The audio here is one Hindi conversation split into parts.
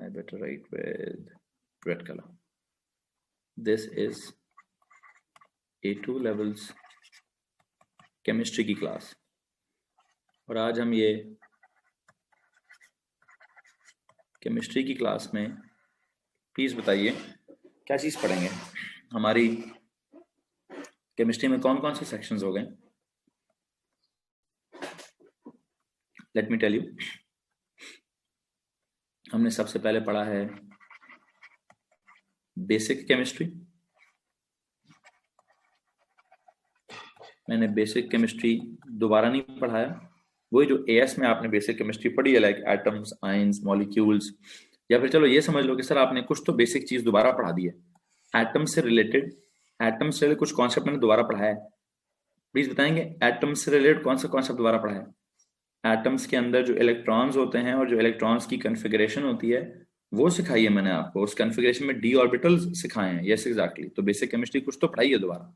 I better write with red color. This is A2 levels chemistry की क्लास, और आज हम ये केमिस्ट्री की क्लास में प्लीज बताइए क्या चीज पढ़ेंगे। हमारी केमिस्ट्री में कौन कौन से सेक्शंस हो गए? Let me tell you. हमने सबसे पहले पढ़ा है बेसिक केमिस्ट्री। मैंने बेसिक केमिस्ट्री दोबारा नहीं पढ़ाया, वही जो एएस में आपने बेसिक केमिस्ट्री पढ़ी है, लाइक एटम्स, आयंस, मॉलिक्यूल्स, या फिर चलो ये समझ लो कि सर आपने कुछ तो बेसिक चीज दोबारा पढ़ा दी है। एटम से रिलेटेड कुछ कॉन्सेप्ट मैंने दोबारा पढ़ाया है, प्लीज बताएंगे एटम्स से रिलेटेड कौन सा कॉन्सेप्ट दोबारा पढ़ा है? एटम्स के अंदर जो इलेक्ट्रॉन्स होते हैं और जो इलेक्ट्रॉन्स की कन्फिगरेशन होती है वो सिखाई है मैंने आपको। उस कन्फिगरेशन में डी ऑर्बिटल्स सिखाए हैं। Yes exactly. तो बेसिक केमिस्ट्री कुछ तो पढ़ाई है दोबारा,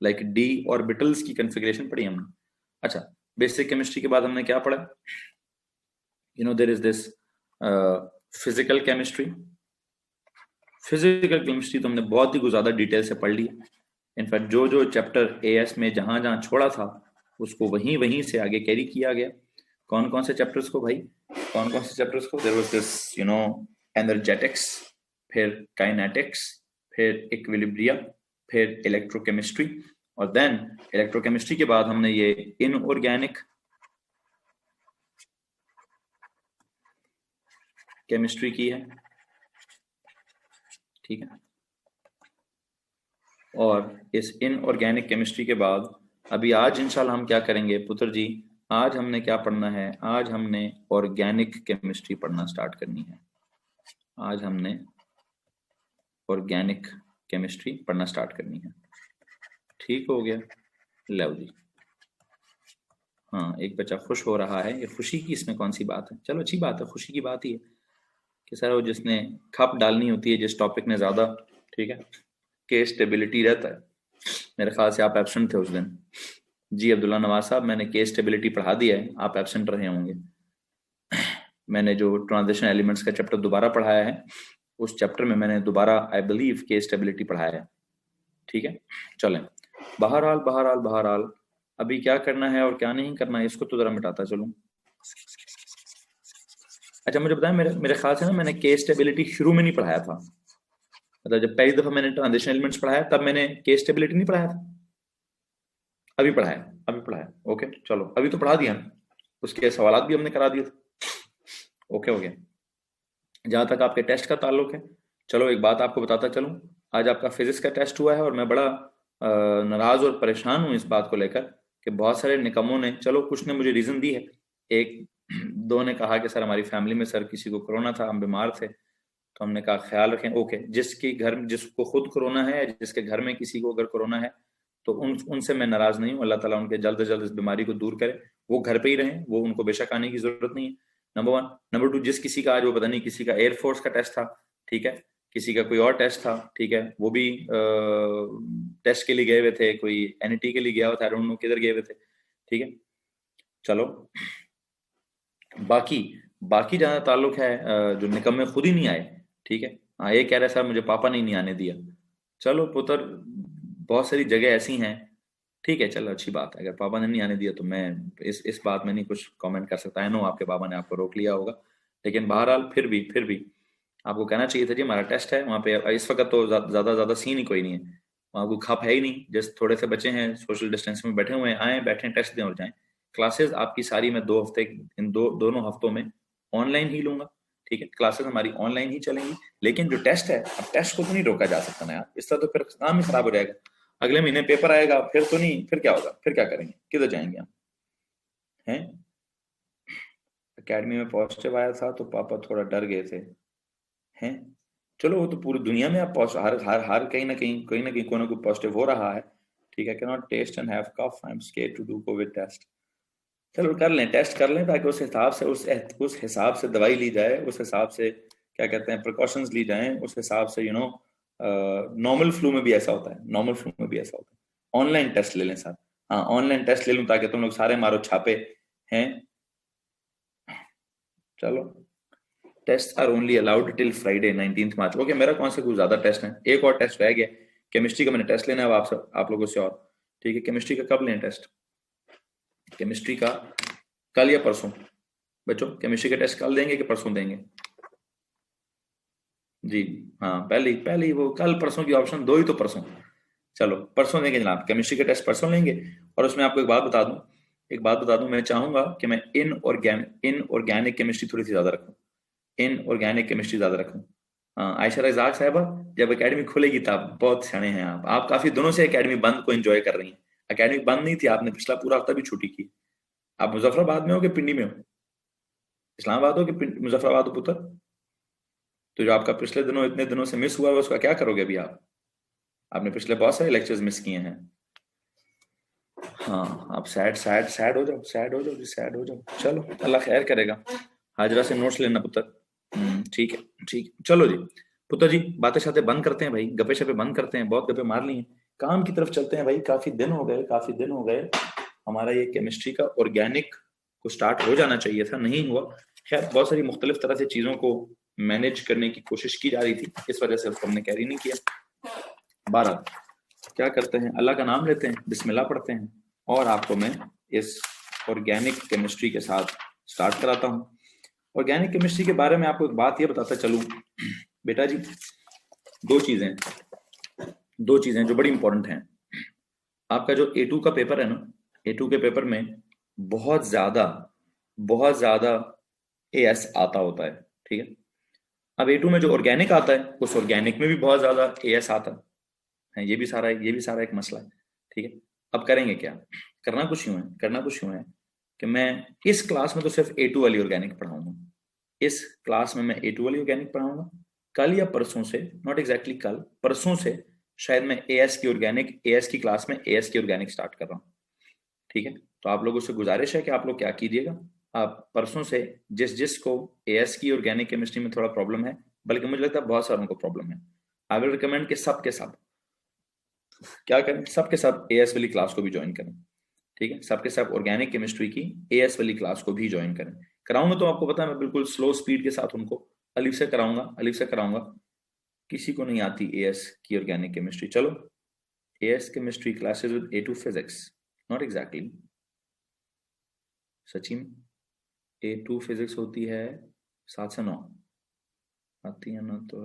लाइक डी ऑर्बिटल्स की कन्फिगरेशन पढ़ी हमने। अच्छा, बेसिक केमिस्ट्री के बाद हमने क्या पढ़ा? You know there is this physical chemistry. Physical chemistry तो हमने बहुत ही ज्यादा डिटेल से पढ़ ली। इनफैक्ट जो जो चैप्टर एएस में जहां जहां छोड़ा था उसको वहीं से आगे कैरी किया गया। कौन कौन से चैप्टर्स को भाई? कौन कौन से चैप्टर्स को? There was this you know energetics, फिर काइनेटिक्स, फिर इक्विलिब्रिया, फिर इलेक्ट्रोकेमिस्ट्री, और देन इलेक्ट्रोकेमिस्ट्री के बाद हमने ये इनऑर्गेनिक केमिस्ट्री की है, ठीक है। और इस इनऑर्गेनिक केमिस्ट्री के बाद अभी आज इंशाल्लाह हम क्या करेंगे पुत्र जी? आज हमने क्या पढ़ना है? आज हमने ऑर्गेनिक केमिस्ट्री पढ़ना स्टार्ट करनी है। आज हमने ऑर्गेनिक केमिस्ट्री पढ़ना स्टार्ट करनी है। ठीक हो गया? लो जी। हाँ, एक बच्चा खुश हो रहा है। ये खुशी की इसमें कौन सी बात है? चलो अच्छी बात है, खुशी की बात ही है कि सर वो जिसने खप डालनी होती है जिस टॉपिक में ज्यादा, ठीक है, केस स्टेबिलिटी रहता है। मेरे ख्याल से आप एब्सेंट थे उस दिन। जी अब्दुल्ला नवाज साहब, मैंने केस स्टेबिलिटी पढ़ा दिया है, आप एब्सेंट रहे होंगे। मैंने जो ट्रांजिशन एलिमेंट्स का चैप्टर दोबारा पढ़ाया है उस चैप्टर में मैंने दोबारा आई बिलीव केस स्टेबिलिटी पढ़ाया है, ठीक है। चलें, बहरहाल अभी क्या करना है और क्या नहीं करना है इसको तो जरा मिटाता चलूं। अच्छा मुझे बताएं, मेरे ख्याल से ना मैंने केस स्टेबिलिटी शुरू में नहीं पढ़ाया था। मतलब जब पहली दफा मैंने ट्रांजिशन एलिमेंट्स पढ़ाया तब मैंने केस स्टेबिलिटी नहीं पढ़ाया था। अभी पढ़ाया। ओके चलो, अभी तो पढ़ा दिया, उसके सवाल भी हमने करा दिए थे। ओके हो गया। जहां तक आपके टेस्ट का ताल्लुक है, चलो एक बात आपको बताता चलूं। आज आपका फिजिक्स का टेस्ट हुआ है और मैं बड़ा नाराज और परेशान हूं इस बात को लेकर कि बहुत सारे निकम्मों ने, चलो कुछ ने मुझे रीजन दी है। एक दो ने कहा कि सर हमारी फैमिली में सर किसी को कोरोना था, हम बीमार थे, तो हमने कहा ख्याल रखें। ओके, जिसको खुद कोरोना है, जिसके घर में किसी को अगर कोरोना है तो उनसे मैं नाराज नहीं हूँ। अल्लाह ताला उनके जल्द से जल्द इस बीमारी को दूर करे। वो घर पे ही रहें, वो उनको बेशक आने की जरूरत नहीं है, नंबर 1। नंबर 2, जिस किसी का आज वो पता नहीं किसी का एयरफोर्स का टेस्ट था, ठीक है, किसी का कोई और टेस्ट था, ठीक है, वो भी टेस्ट के लिए गए हुए थे, कोई एनईटी के लिए गया हुआ था, आई डोंट नो किधर गए हुए थे, ठीक है। चलो बाकी जहां ताल्लुक है जो निकम्मे खुद ही नहीं आए, ठीक है। हाँ, ये कह रहे सर मुझे पापा ने नहीं आने दिया। चलो पुत्र, बहुत सारी जगह ऐसी हैं, ठीक है, चलो अच्छी बात है। अगर पापा ने नहीं आने दिया तो मैं इस बात में नहीं कुछ कमेंट कर सकता है। नो आपके पापा ने आपको रोक लिया होगा, लेकिन बहरहाल फिर भी आपको कहना चाहिए था जी हमारा टेस्ट है वहाँ पे। इस वक्त तो ज्यादा सीन ही कोई नहीं है, वहाँ कोई खप है ही नहीं। जस्ट थोड़े से बच्चे हैं सोशल डिस्टेंस में बैठे हुए हैं, आए बैठे टेस्ट दें और जाएं। क्लासेस आपकी सारी मैं 2 हफ्ते इन दोनों हफ्तों में ऑनलाइन ही लूंगा, ठीक है। क्लासेस हमारी ऑनलाइन ही चलेंगी, लेकिन जो टेस्ट है, अब टेस्ट को तो नहीं रोका जा सकता ना यार, इस तरह तो फिर काम ही खराब हो जाएगा। अगले महीने पेपर आएगा, फिर तो नहीं, फिर क्या होगा? फिर क्या करेंगे? किधर जाएंगे हम? हैं? एकेडमी में पॉजिटिव आया था तो पापा थोड़ा डर गए थे, हैं? चलो वो तो पूरी दुनिया में आप हर कहीं ना कहीं कोई ना कोई पॉजिटिव हो रहा है, ठीक है। Can not test and have cough, I am scared to do Covid test. चलो कर लें, टेस्ट कर लें, ताकि उस हिसाब से दवाई ली जाए, उस हिसाब से क्या कहते हैं प्रिकॉशंस ली जाएं, उस हिसाब से नॉर्मल फ्लू में भी ऐसा होता है, ऑनलाइन टेस्ट ले लें सर। हाँ, ऑनलाइन टेस्ट ले लूं ताकि तुम लोग सारे मारो छापे हैं। चलो test are only allowed till Friday 19 March. Okay, मेरा कौन सा कुछ ज्यादा टेस्ट है, एक और टेस्ट रह गया केमिस्ट्री का, मैंने टेस्ट लेना है आप लोगों से। और ठीक है, केमिस्ट्री का कब लें टेस्ट? केमिस्ट्री का कल या परसों? बच्चों केमिस्ट्री का टेस्ट कल देंगे कि परसों देंगे? जी हाँ, पहले ही वो कल परसों की ऑप्शन दो ही तो परसों। चलो परसों देंगे जनाब, केमिस्ट्री का टेस्ट परसों लेंगे। और उसमें आपको एक बात बता दूं, मैं चाहूंगा कि मैं इन ऑर्गेनिक केमिस्ट्री थोड़ी सी ज्यादा रखूं, इन ऑर्गेनिक केमिस्ट्री ज्यादा रखूं। हाँ, आयशा रजाक साहबा, जब एकेडमी खुलेगी तब, बहुत सियाने हैं आप काफी दिनों से एकेडमी बंद को एंजॉय कर रही हैं। एकेडमी बंद नहीं थी, आपने पिछला पूरा हफ्ता भी छुट्टी की। आप मुजफ्फराबाद में हो कि पिंडी में हो? इस्लामाबाद हो कि मुजफ्फराबाद हो पुत्र? तो जो आपका पिछले दिनों इतने दिनों से मिस हुआ है उसका क्या करोगे अभी आप? आपने पिछले बहुत सारे लेक्चर्स मिस किए हैं। हाँ, आप सैड सैड सैड हो जाओ, सैड हो जाओ जी, सैड हो जाओ। चलो अल्लाह खैर करेगा। हाजरा से नोट्स लेना पुत्र। ठीक है, ठीक है, चलो जी पुत्र जी, बातें शातें बंद करते हैं भाई, गपे शपे बंद करते हैं, बहुत गपे मार ली हैं, काम की तरफ चलते हैं भाई। काफी दिन हो गए, काफी दिन हो गए। हमारा ये केमिस्ट्री का ऑर्गेनिक को स्टार्ट हो जाना चाहिए था, नहीं हुआ। खैर बहुत सारी मुख्तलिफ तरह से चीजों को मैनेज करने की कोशिश की जा रही थी, इस वजह से उसको हमने कैरी नहीं किया। 12 क्या करते हैं, अल्लाह का नाम लेते हैं, बिस्मिल्लाह पढ़ते हैं, और आपको मैं इस ऑर्गेनिक केमिस्ट्री के साथ स्टार्ट कराता हूँ। ऑर्गेनिक केमिस्ट्री के बारे में आपको एक बात ये बताता चलूं बेटा जी, दो चीजें जो बड़ी इंपॉर्टेंट हैं। आपका जो A2 का पेपर है ना, A2 के पेपर में बहुत ज्यादा AS आता होता है, ठीक है। अब A2 में जो ऑर्गेनिक आता है, उस ऑर्गेनिक में भी बहुत ज्यादा AS आता है, ये भी सारा एक मसला है, ठीक है। अब करेंगे क्या? करना कुछ यूं है कि मैं इस क्लास में तो सिर्फ A2 वाली ऑर्गेनिक पढ़ाऊंगा। इस क्लास में मैं A2 वाली ऑर्गेनिक पढ़ाऊंगा। कल या परसों से, नॉट एग्जैक्टली कल, परसों से शायद मैं AS की क्लास में AS की ऑर्गेनिक स्टार्ट कर रहा हूँ, ठीक है। तो आप लोगों से गुजारिश है कि आप लोग क्या कीजिएगा, आप परसों से जिसको AS की ऑर्गेनिक केमिस्ट्री में थोड़ा प्रॉब्लम है, बल्कि मुझे लगता है बहुत सारों को प्रॉब्लम है, आई विल रिकमेंड कि सब के सब क्या करें, सबके सब AS वाली क्लास को भी ज्वाइन करें, ठीक है। सबके सब ऑर्गेनिक केमिस्ट्री की AS वाली क्लास को भी ज्वाइन करें। कराऊंगा तो आपको पता है मैं बिल्कुल स्लो स्पीड के साथ उनको अलिफ से कराऊंगा। किसी को नहीं आती AS की ऑर्गेनिक केमिस्ट्री? चलो AS chemistry classes with A2 physics, not exactly Sachin, A2 physics होती है 7 से 9 आती है ना, तो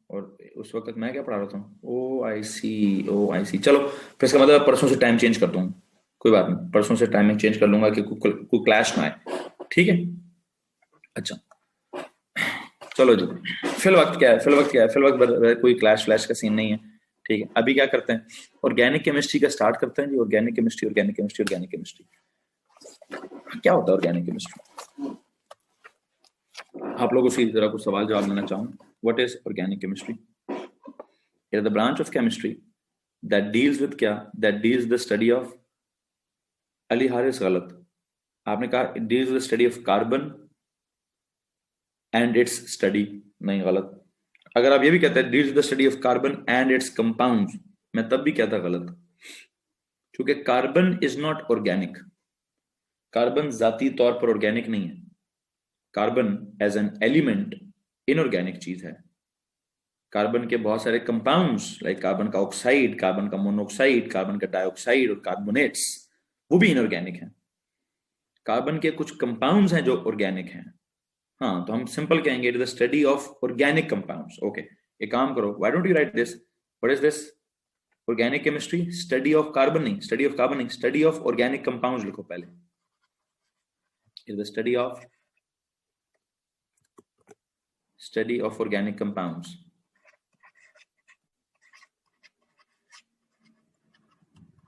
और उस वक्त मैं क्या पढ़ा रहा था? ओ आई सी, चलो फिर इसका मतलब परसों से टाइम चेंज कर दूंगा, कोई बात नहीं, परसों से टाइमिंग चेंज कर लूंगा कि कोई क्लैश ना आए, ठीक है। अच्छा चलो जी, फिल वक्त क्या है, कोई क्लैश फ्लैश का सीन नहीं है, ठीक है। अभी क्या करते हैं, ऑर्गेनिक केमिस्ट्री का स्टार्ट करते हैं जी। ऑर्गेनिक केमिस्ट्री क्या होता है? ऑर्गेनिक केमिस्ट्री आप लोगों से जरा कुछ सवाल जवाब लेना चाहूंगा। What is organic chemistry? It is the branch of chemistry that deals with क्या, that deals the study of, Ali Haris गलत, आपने कहा it deals with study of carbon and its study, नहीं गलत। अगर आप ये भी कहते हैं deals with the study of carbon and its compounds, मैं तब भी कहता गलत, क्योंकि carbon is not organic. Carbon जाती तौर पर ऑर्गेनिक नहीं है, carbon as an element inorganic चीज है। कार्बन के बहुत सारे कंपाउंड्स, लाइक कार्बन का ऑक्साइड, कार्बन का मोनोऑक्साइड, कार्बन का डाइऑक्साइड और कार्बोनेट्स, वो भी इनऑर्गेनिक हैं। कार्बन के कुछ कंपाउंड्स हैं जो ऑर्गेनिक हैं। हाँ, तो हम सिंपल कहेंगे it is the study of organic compounds. Okay, एक काम करो, why don't you right this, what is this? Organic chemistry, study of carbon नहीं, स्टडी ऑफ ऑर्गेनिक कंपाउंड्स लिखो पहले। Is the study of organic compounds.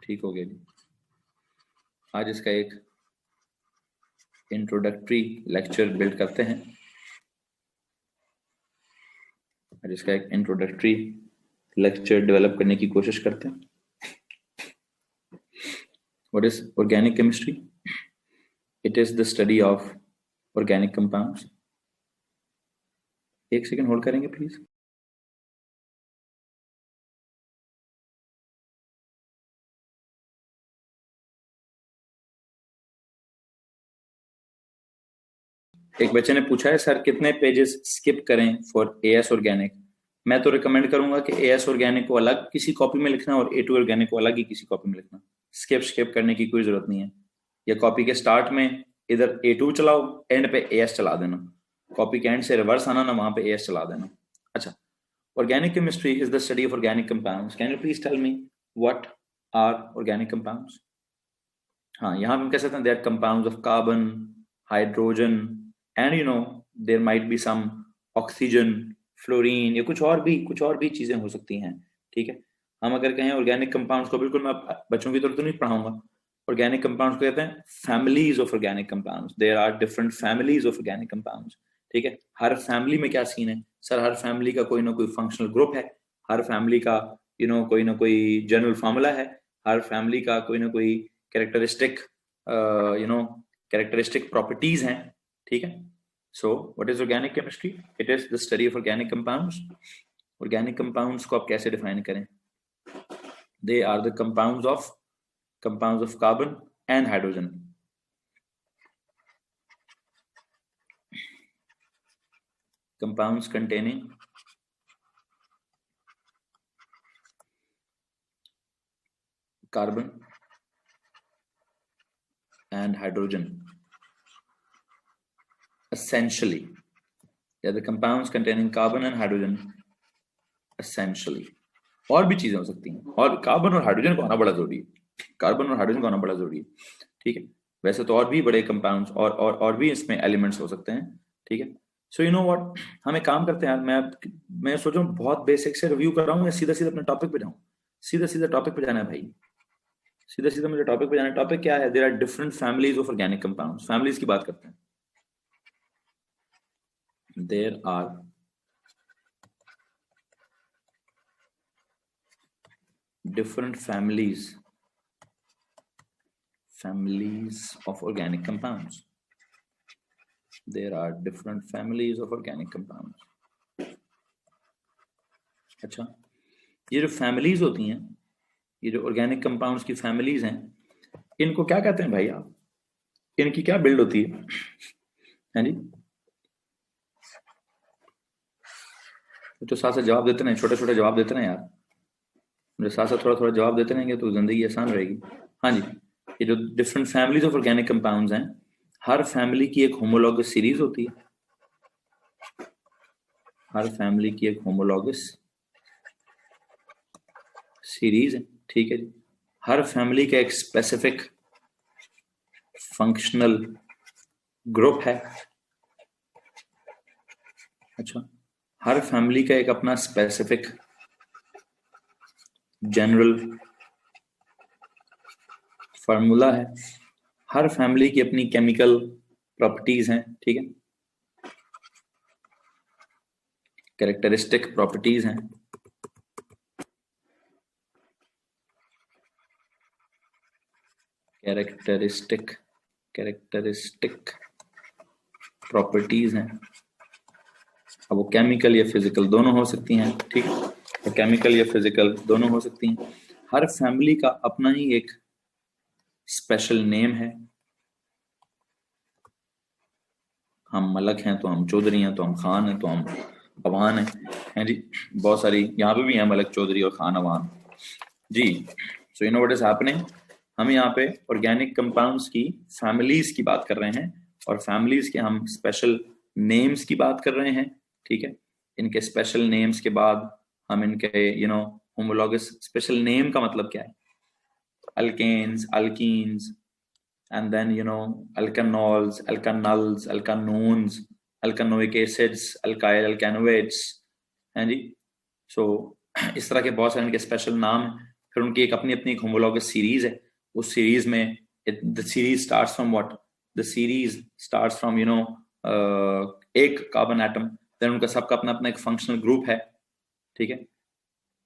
ठीक हो गया जी। आज इसका एक इंट्रोडक्टरी लेक्चर बिल्ड करते हैं, आज इसका एक इंट्रोडक्टरी लेक्चर डेवलप करने की कोशिश करते हैं। What is organic chemistry? It is the study of organic compounds. एक सेकेंड होल्ड करेंगे प्लीज। एक बच्चे ने पूछा है सर कितने पेजेस स्किप करें फॉर एएस ऑर्गेनिक। मैं तो रिकमेंड करूंगा कि एएस ऑर्गेनिक को अलग किसी कॉपी में लिखना और ए2 ऑर्गेनिक को अलग ही किसी कॉपी में लिखना। स्किप करने की कोई जरूरत नहीं है। या कॉपी के स्टार्ट में इधर ए2 चलाओ, एंड पे एएस चला देना। कॉपी के एंड से रिवर्स आना ना, वहां पे एएस चला देना। अच्छा, organic chemistry is the study of organic compounds. Can you please tell me what are organic compounds? हाँ, यहाँ पे हम कह सकते हैं they are compounds of carbon, hydrogen and you know there might be some oxygen, fluorine, या कुछ और भी चीजें हो सकती हैं। ठीक है, हम अगर कहें ऑर्गेनिक कंपाउंड्स को, बिल्कुल मैं बच्चों की तरफ तो नहीं पढ़ाऊंगा। ऑर्गेनिक कंपाउंड्स को कहते हैं families of organic compounds. There are different families of organic compounds. ठीक है, हर फैमिली में क्या सीन है सर? हर फैमिली का कोई ना कोई फंक्शनल ग्रुप है, हर फैमिली का कोई ना कोई जनरल फार्मूला है, हर फैमिली का कोई ना कोई कैरेक्टरिस्टिक कैरेक्टरिस्टिक प्रॉपर्टीज हैं। ठीक है, so what is organic chemistry? It is the study of organic compounds. Organic compounds को आप कैसे डिफाइन करें? They are the compounds of carbon and hydrogen. Compounds containing carbon and hydrogen. Essentially, they are the compounds containing carbon and hydrogen. Essentially, और भी चीजें हो सकती हैं, और कार्बन और हाइड्रोजन को आना बड़ा जरूरी है। कार्बन और हाइड्रोजन को आना बड़ा जरूरी है। ठीक है, वैसे तो और भी बड़े कंपाउंड्स और भी इसमें एलिमेंट्स हो सकते हैं। ठीक है, सो यू नो व्हाट, हम एक काम करते हैं यार, मैं सोच रहा हूँ बहुत बेसिक से रिव्यू कर रहा हूँ या सीधा सीधा अपने टॉपिक पे जाऊँ? सीधा टॉपिक पे जाना है भाई, सीधा मुझे टॉपिक पे जाना है। टॉपिक क्या है? There are different families of organic compounds. Families की बात करते हैं। There are different families of organic compounds. There are different families of organic compounds. अच्छा, ये जो फैमिलीज होती हैं, ये जो ऑर्गेनिक कंपाउंड्स की फैमिलीज हैं, इनको क्या कहते हैं भाई आप? इनकी क्या बिल्ड होती है जी? तो साथ साथ जवाब देते नहीं, छोटे छोटे जवाब देते ना यार, मुझे साथ साथ थोड़ा थोड़ा जवाब देते रहेंगे तो जिंदगी आसान रहेगी। हाँ जी, ये जो different families of organic compounds हैं, हर फैमिली की एक होमोलॉगस सीरीज होती है। हर फैमिली की एक होमोलॉगस सीरीज है। ठीक है जी, हर फैमिली का एक स्पेसिफिक फंक्शनल ग्रुप है। अच्छा, हर फैमिली का एक अपना स्पेसिफिक जनरल फार्मूला है। हर फैमिली की अपनी केमिकल प्रॉपर्टीज हैं। ठीक है, कैरेक्टरिस्टिक प्रॉपर्टीज हैं। कैरेक्टरिस्टिक प्रॉपर्टीज हैं। अब वो केमिकल या फिजिकल दोनों हो सकती हैं। ठीक है, तो केमिकल या फिजिकल दोनों हो सकती हैं। हर फैमिली का अपना ही एक स्पेशल नेम है। हम मलक हैं तो हम चौधरी हैं, तो हम खान हैं, तो हम अवान हैं जी। बहुत सारी यहाँ पे भी हैं मलक, चौधरी और Khan, Awan ji. So you know what is happening, हम यहाँ पे ऑर्गेनिक कंपाउंड्स की फैमिलीज की बात कर रहे हैं, और फैमिलीज के हम स्पेशल नेम्स की बात कर रहे हैं। ठीक है, इनके स्पेशल नेम्स के बाद हम इनके होमोलॉगस, स्पेशल नेम का मतलब क्या है? Alkanes, alkenes, and then alkanols, alkanals, alkanones, alkanoic acids, alkyl alkanoates हैं जी। सो इस तरह के बहुत सारे इनके स्पेशल नाम हैं। फिर उनकी एक अपनी अपनी होमोलॉगस सीरीज है। उस सीरीज में the series starts from what? The series starts from एक कार्बन एटम, देन उनका सबका अपना अपना एक फंक्शनल ग्रुप है। ठीक है,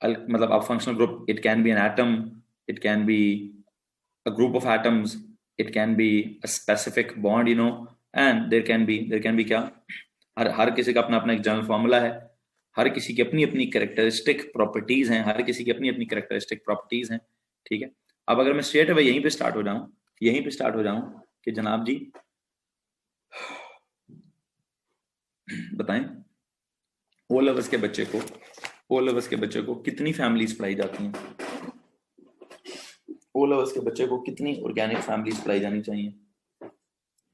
मतलब अब functional group, it can be an atom, it can be a group of atoms, it can be a specific bond, and there can be क्या, हर किसी का अपना अपना एक जनरल फॉर्मूला है। हर किसी की अपनी अपनी कैरेक्टरिस्टिक प्रॉपर्टीज हैं। हर किसी की अपनी अपनी कैरेक्टरिस्टिक प्रॉपर्टीज हैं। ठीक है, अब अगर मैं स्ट्रेट अवे यहीं पे स्टार्ट हो जाऊं कि जनाब जी बताएं, ओ लेवल्स के बच्चे को, ओ लेवल्स के बच्चे को कितनी फैमिलीज पढ़ाई जाती हैं? ओ लेवल्स के बच्चे को कितनी ऑर्गेनिक फैमिलीज पढ़ाई जानी चाहिए?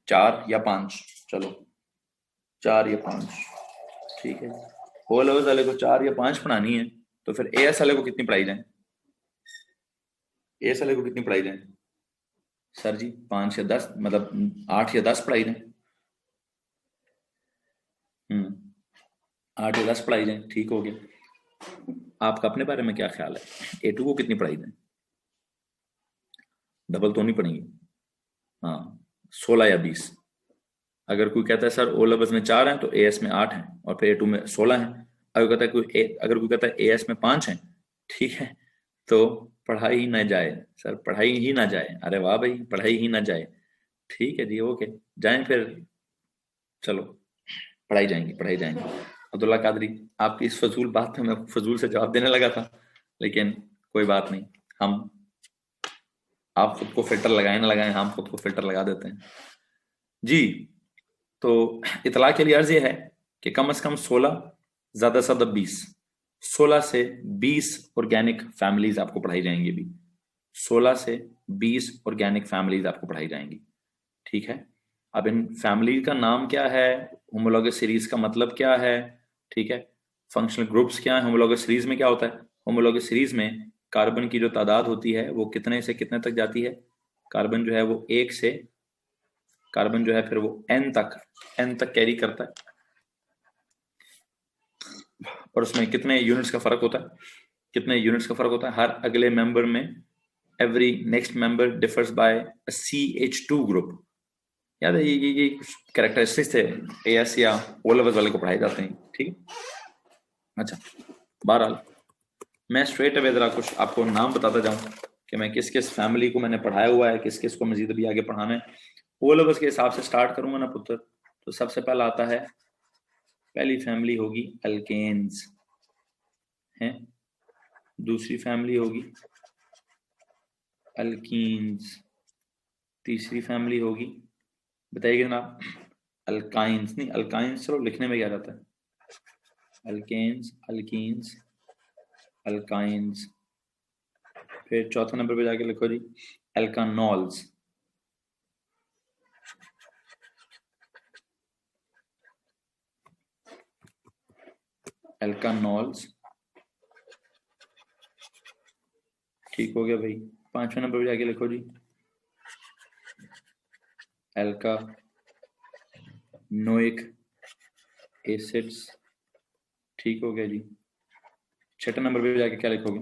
4 या 5? चलो 4 या 5, ठीक है। ओ लेवल्स वाले को 4 या 5 पढ़ानी है, तो फिर एएस वाले को कितनी पढ़ाई जाए? एएस वाले को कितनी पढ़ाई जाए? सर जी 5 या 10, मतलब 8 या 10 पढ़ाई जाए। 8 या 10 पढ़ाई जाए, ठीक हो गया। आपका अपने बारे में क्या ख्याल है, A2 को कितनी पढ़ाई जाए? डबल तो नहीं पढ़ेंगी, हाँ 16 या 20। अगर कोई कहता है सर ओ लेवल्स में 4 हैं तो एएस में 8 हैं और फिर A2 में 16 हैं। अगर कोई कहता है एएस में 5 हैं, ठीक है, तो पढ़ाई ही ना जाए सर, पढ़ाई ही ना जाए। अरे वाह भाई, पढ़ाई ही ना जाए, ठीक है जी, ओके, जाएं फिर, चलो पढ़ाई जाएंगे, पढ़ाई जाएंगे। अब्दुल्ला कादरी, आपकी इस फजूल बात पे मैं फजूल से जवाब देने लगा था, लेकिन कोई बात नहीं, हम, आप खुद को फिल्टर लगाए ना लगाए, हम खुद को फिल्टर लगा देते हैं जी। तो इतला के लिए अर्ज ये है कि कम से कम 16, ज्यादा से ज्यादा 20, 16 से 20 ऑर्गेनिक फैमिलीज आपको पढ़ाई जाएंगी अभी। 16 से 20 ऑर्गेनिक फैमिलीज आपको पढ़ाई जाएंगी, ठीक है। अब इन फैमिली का नाम क्या है, होमोलॉगस सीरीज का मतलब क्या है, ठीक है, फंक्शनल ग्रुप्स क्या है, होमोलॉगस सीरीज में क्या होता है। होमोलॉगस सीरीज में कार्बन की जो तादाद होती है वो कितने से कितने तक जाती है। कार्बन जो है वो 1 से, कार्बन जो है फिर वो एन तक कैरी करता है, और उसमें कितने यूनिट्स का फर्क होता है, कितने यूनिट्स का फर्क होता है हर अगले मेंबर में। Every next member differs by CH2 group. याद है, ये कुछ कैरेक्टरिस्टिक्स थे एएस या ओ लेवल्स वाले को पढ़ाए जाते हैं, ठीक है। अच्छा, बहरहाल मैं स्ट्रेट अवे जरा कुछ आपको नाम बताता जाऊं कि मैं किस किस फैमिली को मैंने पढ़ाया हुआ है, किस किस को मजीद भी आगे पढ़ाना है। ओ लेवल्स के हिसाब से स्टार्ट करूंगा ना पुत्र, तो सबसे पहला आता है, पहली फैमिली होगी अल्केन्स है, दूसरी फैमिली होगी अल्कीन्स, तीसरी फैमिली होगी, बताइए जनाब, अल्काइंस। नहीं, अल्काइंस चलो लिखने में क्या जाता है, अल्केन्स, अल्कीन्स, अल्काइंस। फिर चौथे नंबर पे जाके लिखो जी एल्कानॉल्स, एल्कानॉल्स, ठीक हो गया भाई। पांचवें नंबर पे जाके लिखो जी एल्कानोइक एसिड्स, ठीक हो गया जी। छठे नंबर पे जाके क्या लिखोगे,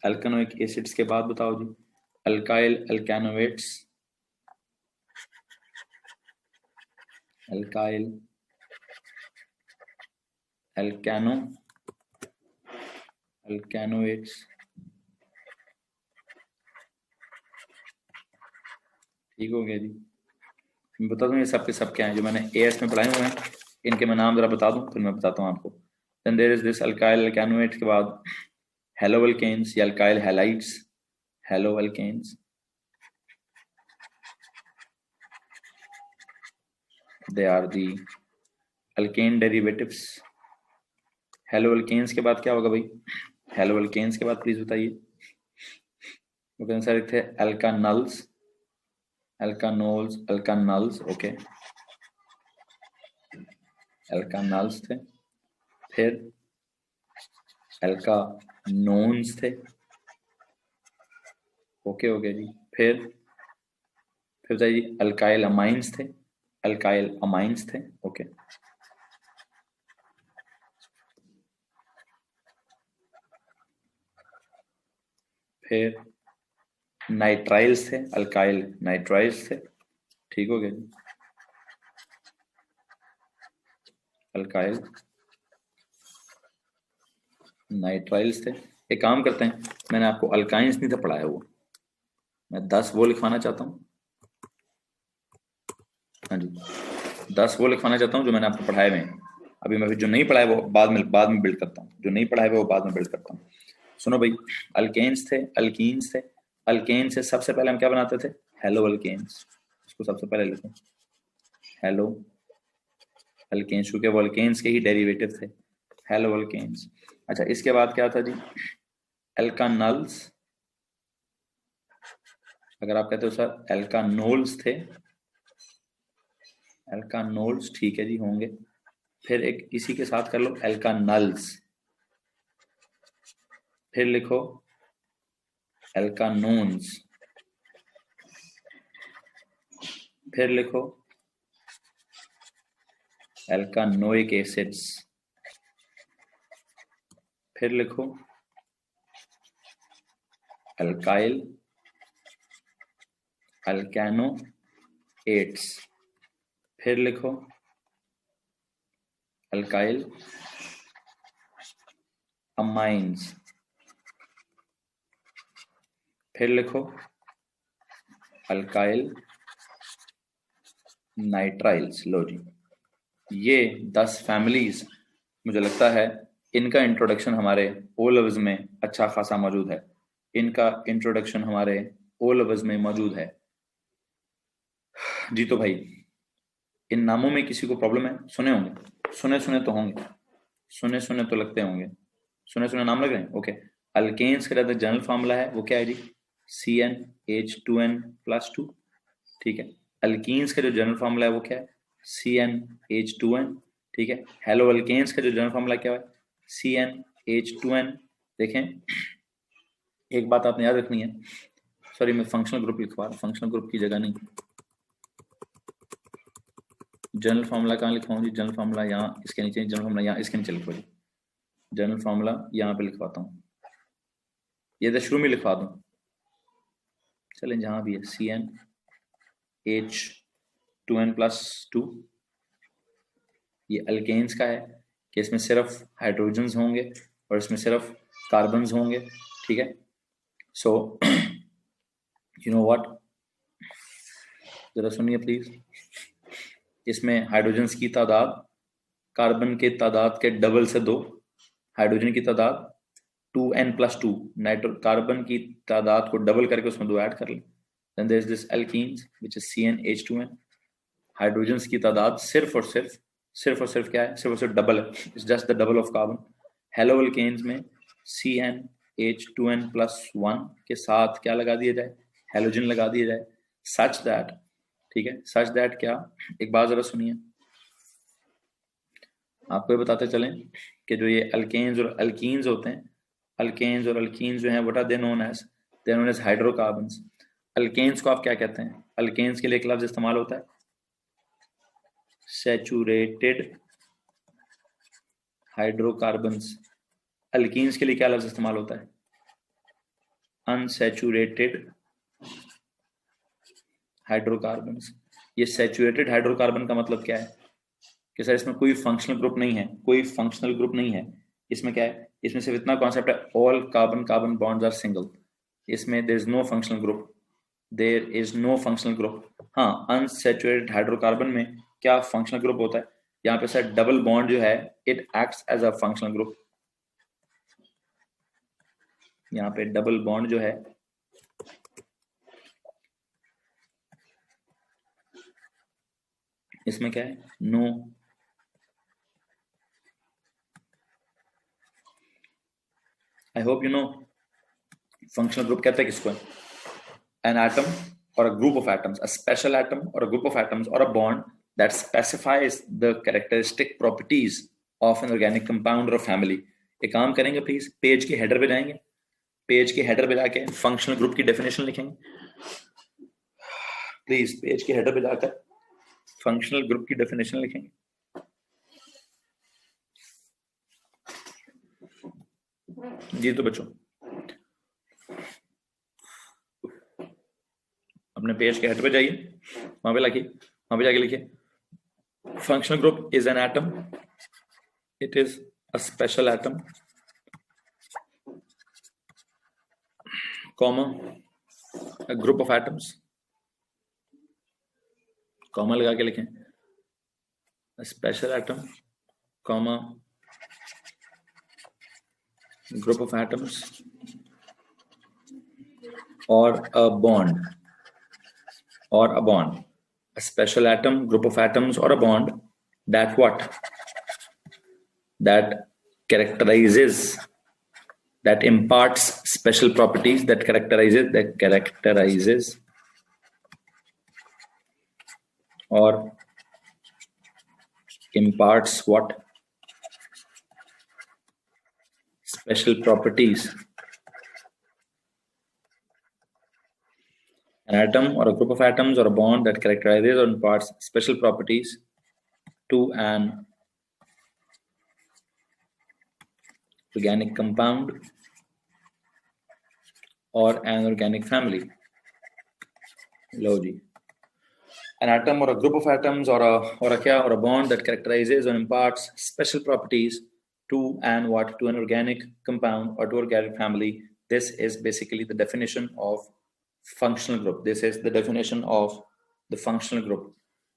एल्कानोइक एसिड्स के बाद बताओ जी अल्काइल अल्कानोएट्स, अल्काइल अल्कानोएट्स, ठीक हो गया जी। मैं बता दूं ये सब के सब क्या हैं जो मैंने एएस में पढ़ाए हुए हैं, इनके मैं नाम जरा बता दूं फिर मैं बताता हूं आपको। Then there is this alkyl alkanoate के बाद हेलो अल्केन्स या alkyl halides, haloalkanes, they are the alkane derivatives. Haloalkanes के बाद क्या होगा भाई, हेलो अल्केन्स के बाद प्लीज बताइए, ओके सर थे अल्कानल्स, अल्कानोल्स, अल्कानल्स, ओके, अल्कानल्स थे। फिर अल्कानोन्स थे, ओके हो गया जी। फिर बताइए अल्काइल अमाइंस थे, अल्काइल अमाइंस थे, ओके। फिर नाइट्राइल्स थे, अल्काइल नाइट्राइल्स थे, ठीक हो गया जी, अल्काइल नाइट्राइल्स थे। एक काम करते हैं, मैंने आपको अल्काइंस नहीं था पढ़ाया वो, मैं 10 वो लिखवाना चाहता हूँ, हाँ जी 10 वो लिखवाना चाहता हूँ जो मैंने आपको पढ़ाए हुए हैं। अभी मैं जो नहीं पढ़ाया वो बाद में बिल्ड करता हूँ, जो नहीं पढ़ाया वो बाद में बिल्ड करता हूँ। सुनो भाई, अल्केन्स थे, अल्कीन्स थे, अल्केन से सबसे पहले हम क्या बनाते थे, हेलो अल्केन्स, इसको सबसे पहले लिखो हेलो अल्केन्स, क्योंकि वोल्केन्स के ही डेरिवेटिव थे, हेलो वोल्केन्स। अच्छा, इसके बाद क्या था जी, एल्कानल्स। अगर आप कहते हो सर एल्कानोल्स थे, एल्कानोल्स ठीक है जी, होंगे। फिर एक इसी के साथ कर लो एल्कानल्स, फिर लिखो एल्कानोन्स, फिर लिखो एल्कानोइक एसिड्स, फिर लिखो अल्काइल अल्कैनोएट्स, फिर लिखो अल्काइल अमाइंस, फिर लिखो अल्काइल नाइट्राइल्स। लो जी, ये 10 फैमिलीज मुझे लगता है इनका इंट्रोडक्शन हमारे ओ लेवल्स में अच्छा खासा मौजूद है, इनका इंट्रोडक्शन हमारे ओ लेवल्स में मौजूद है जी। तो भाई इन नामों में किसी को प्रॉब्लम है? सुने होंगे, सुने सुने तो होंगे, सुने सुने तो लगते होंगे, सुने सुने नाम लग रहे हैं। ओके, अल्केन्स का जनरल फार्मूला है वो क्या है जी, CnH2n+2। ठीक है, अल्कीन्स का जो जनरल फार्मूला है वो क्या है, CnH2n। ठीक है, हेलो अल्केन्स का जो जनरल फार्मूला क्या है, CnH2n। देखें, एक बात आपने याद रखनी है, सॉरी मैं फंक्शनल ग्रुप लिखवा, फंक्शनल ग्रुप की जगह नहीं, जनरल फार्मूला कहाँ लिखवाऊँ जी, जनरल फार्मूला यहाँ इसके नीचे, जनरल फार्मूला यहाँ इसके नीचे लिखवा जी, जनरल फार्मूला यहाँ पे लिखवाता हूँ, ये तो शुरू में लिखवा दूँ, चलें जहाँ भी है, CnH2n+2। ये अल्केन्स का है कि इसमें सिर्फ हाइड्रोजन्स होंगे और इसमें सिर्फ कार्बन्स होंगे। ठीक है, सो यू नो व्हाट, जरा सुनिए प्लीज, इसमें हाइड्रोजन्स की तादाद कार्बन के तादाद के डबल से 2, हाइड्रोजन की तादाद 2n+2, नाइट्रो कार्बन की तादाद को डबल करके उसमें 2 ऐड कर लें, then there is this alkenes which is CnH2n। Hydrogens की तादाद सिर्फ और सिर्फ क्या है, सिर्फ और सिर्फ डबल है, it's just the double of carbon. हेलो अल्केन्स में CnH2n+1 के साथ क्या लगा दिया जाए, हेलोजन लगा दिया जाए, सच दैट, ठीक है, सच दैट क्या, एक बात जरा सुनिए, आपको ये बताते चलें कि जो ये अल्केन्स और अल्कीन्स होते हैं, अल्केन्स और अल्कीन्स जो हैं what are they known as hydrocarbons. Alkanes को आप क्या कहते हैं, अल्केन्स के लिए एक लफ्ज इस्तेमाल होता है सैचुरेटेड हाइड्रोकार्बन्स, अल्कीन्स के लिए क्या लफ्ज इस्तेमाल होता है, अनसैचुरेटेड हाइड्रोकार्बन्स। ये सैचुरेटेड हाइड्रोकार्बन का मतलब क्या है कि सर इसमें कोई फंक्शनल ग्रुप नहीं है, कोई फंक्शनल ग्रुप नहीं है, इसमें क्या है, इसमें सिर्फ इतना कॉन्सेप्ट है, all carbon carbon bonds are single, इसमें there is no functional group, there is no functional group. हाँ, अनसैचुरेटेड हाइड्रोकार्बन में क्या फंक्शनल ग्रुप होता है, यहाँ पे सर डबल बॉन्ड जो है it acts as a functional group, यहाँ पे डबल बॉन्ड जो है इसमें क्या है, no, I hope you know functional group कहते हैं किसको, an atom or a group of atoms, a special atom or a group of atoms or a bond that specifies the characteristic properties of an organic compound or family। एक काम करेंगे प्लीज, पेज के हेडर पे जाएंगे, पेज के हेडर पे जाके फंक्शनल ग्रुप की डेफिनेशन लिखेंगे, प्लीज पेज के हेडर पे जाकर फंक्शनल ग्रुप की डेफिनेशन लिखेंगे। जी तो बच्चों अपने पेज के हेडर पे जाइए, वहां पे लिखिए, वहां पे जाके लिखिए functional group is an atom, it is a special atom, comma a group of atoms, comma लगा के लिखें, a special atom, comma group of atoms or a bond, or a bond, a special atom, group of atoms or a bond that what, that characterizes, that imparts special properties, that characterizes or imparts what, special properties. An atom or a group of atoms or a bond that characterizes or imparts special properties to an organic compound or an organic family. लो जी, an atom or a group of atoms or a bond that characterizes or imparts special properties to an organic compound or to organic family. This is basically the definition of functional group. This is the definition of the functional group.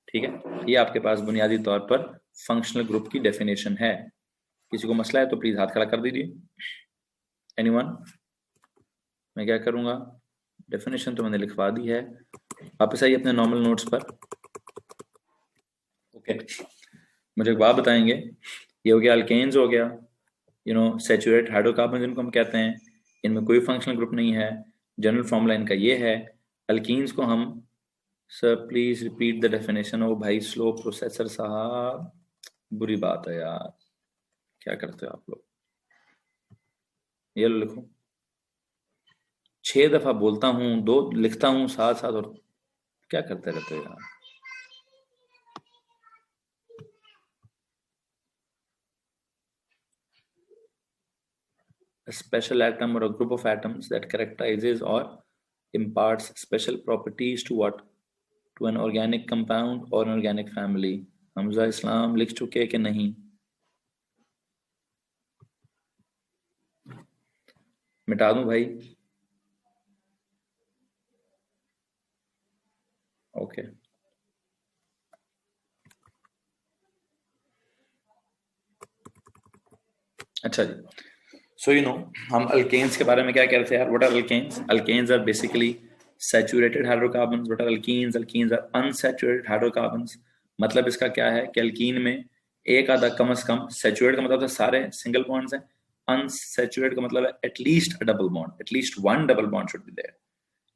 ठीक है, ये आपके पास बुनियादी तौर पर फंक्शनल ग्रुप की डेफिनेशन है. किसी को मसला है तो प्लीज हाथ खड़ा कर दीजिए. एनीवन? मैं क्या करूंगा, डेफिनेशन तो मैंने लिखवा दी है, वापस आइए अपने नॉर्मल नोट्स पर. ओके, मुझे एक बात बताएंगे, ये हो गया अल्केन्स, हो गया सैचुरेटेड हाइड्रोकार्बन जिनको हम कहते हैं, इनमें कोई फंक्शनल ग्रुप नहीं है. जनरल फॉर्मूला इनका ये है. अल्कीन्स को हम, sir please repeat the definition. ओ भाई स्लो प्रोसेसर साहब, बुरी बात है यार, क्या करते हो आप लोग. ये लो लिखो, 6 दफा बोलता हूं, 2 लिखता हूं साथ साथ, और क्या करते रहते हो यार. A special atom or a group of atoms that characterizes or imparts special properties to what, to an organic compound or an organic family. Hamza इस्लाम लिख चुके कि नहीं? मिटा दूं भाई? ओके, अच्छा जी. सो हम अल्केन्स के बारे में क्या कहते हैं यार. What are alkanes? Alkanes are basically saturated hydrocarbons. What are alkenes? Alkenes are unsaturated hydrocarbons. मतलब इसका क्या है कि अल्कीन में एक आधा कम से कम, सैचुरेट का मतलब सारे सिंगल बॉन्ड्स हैं, अनसैचुरेट का मतलब है at least a double bond, at least one double bond should be there,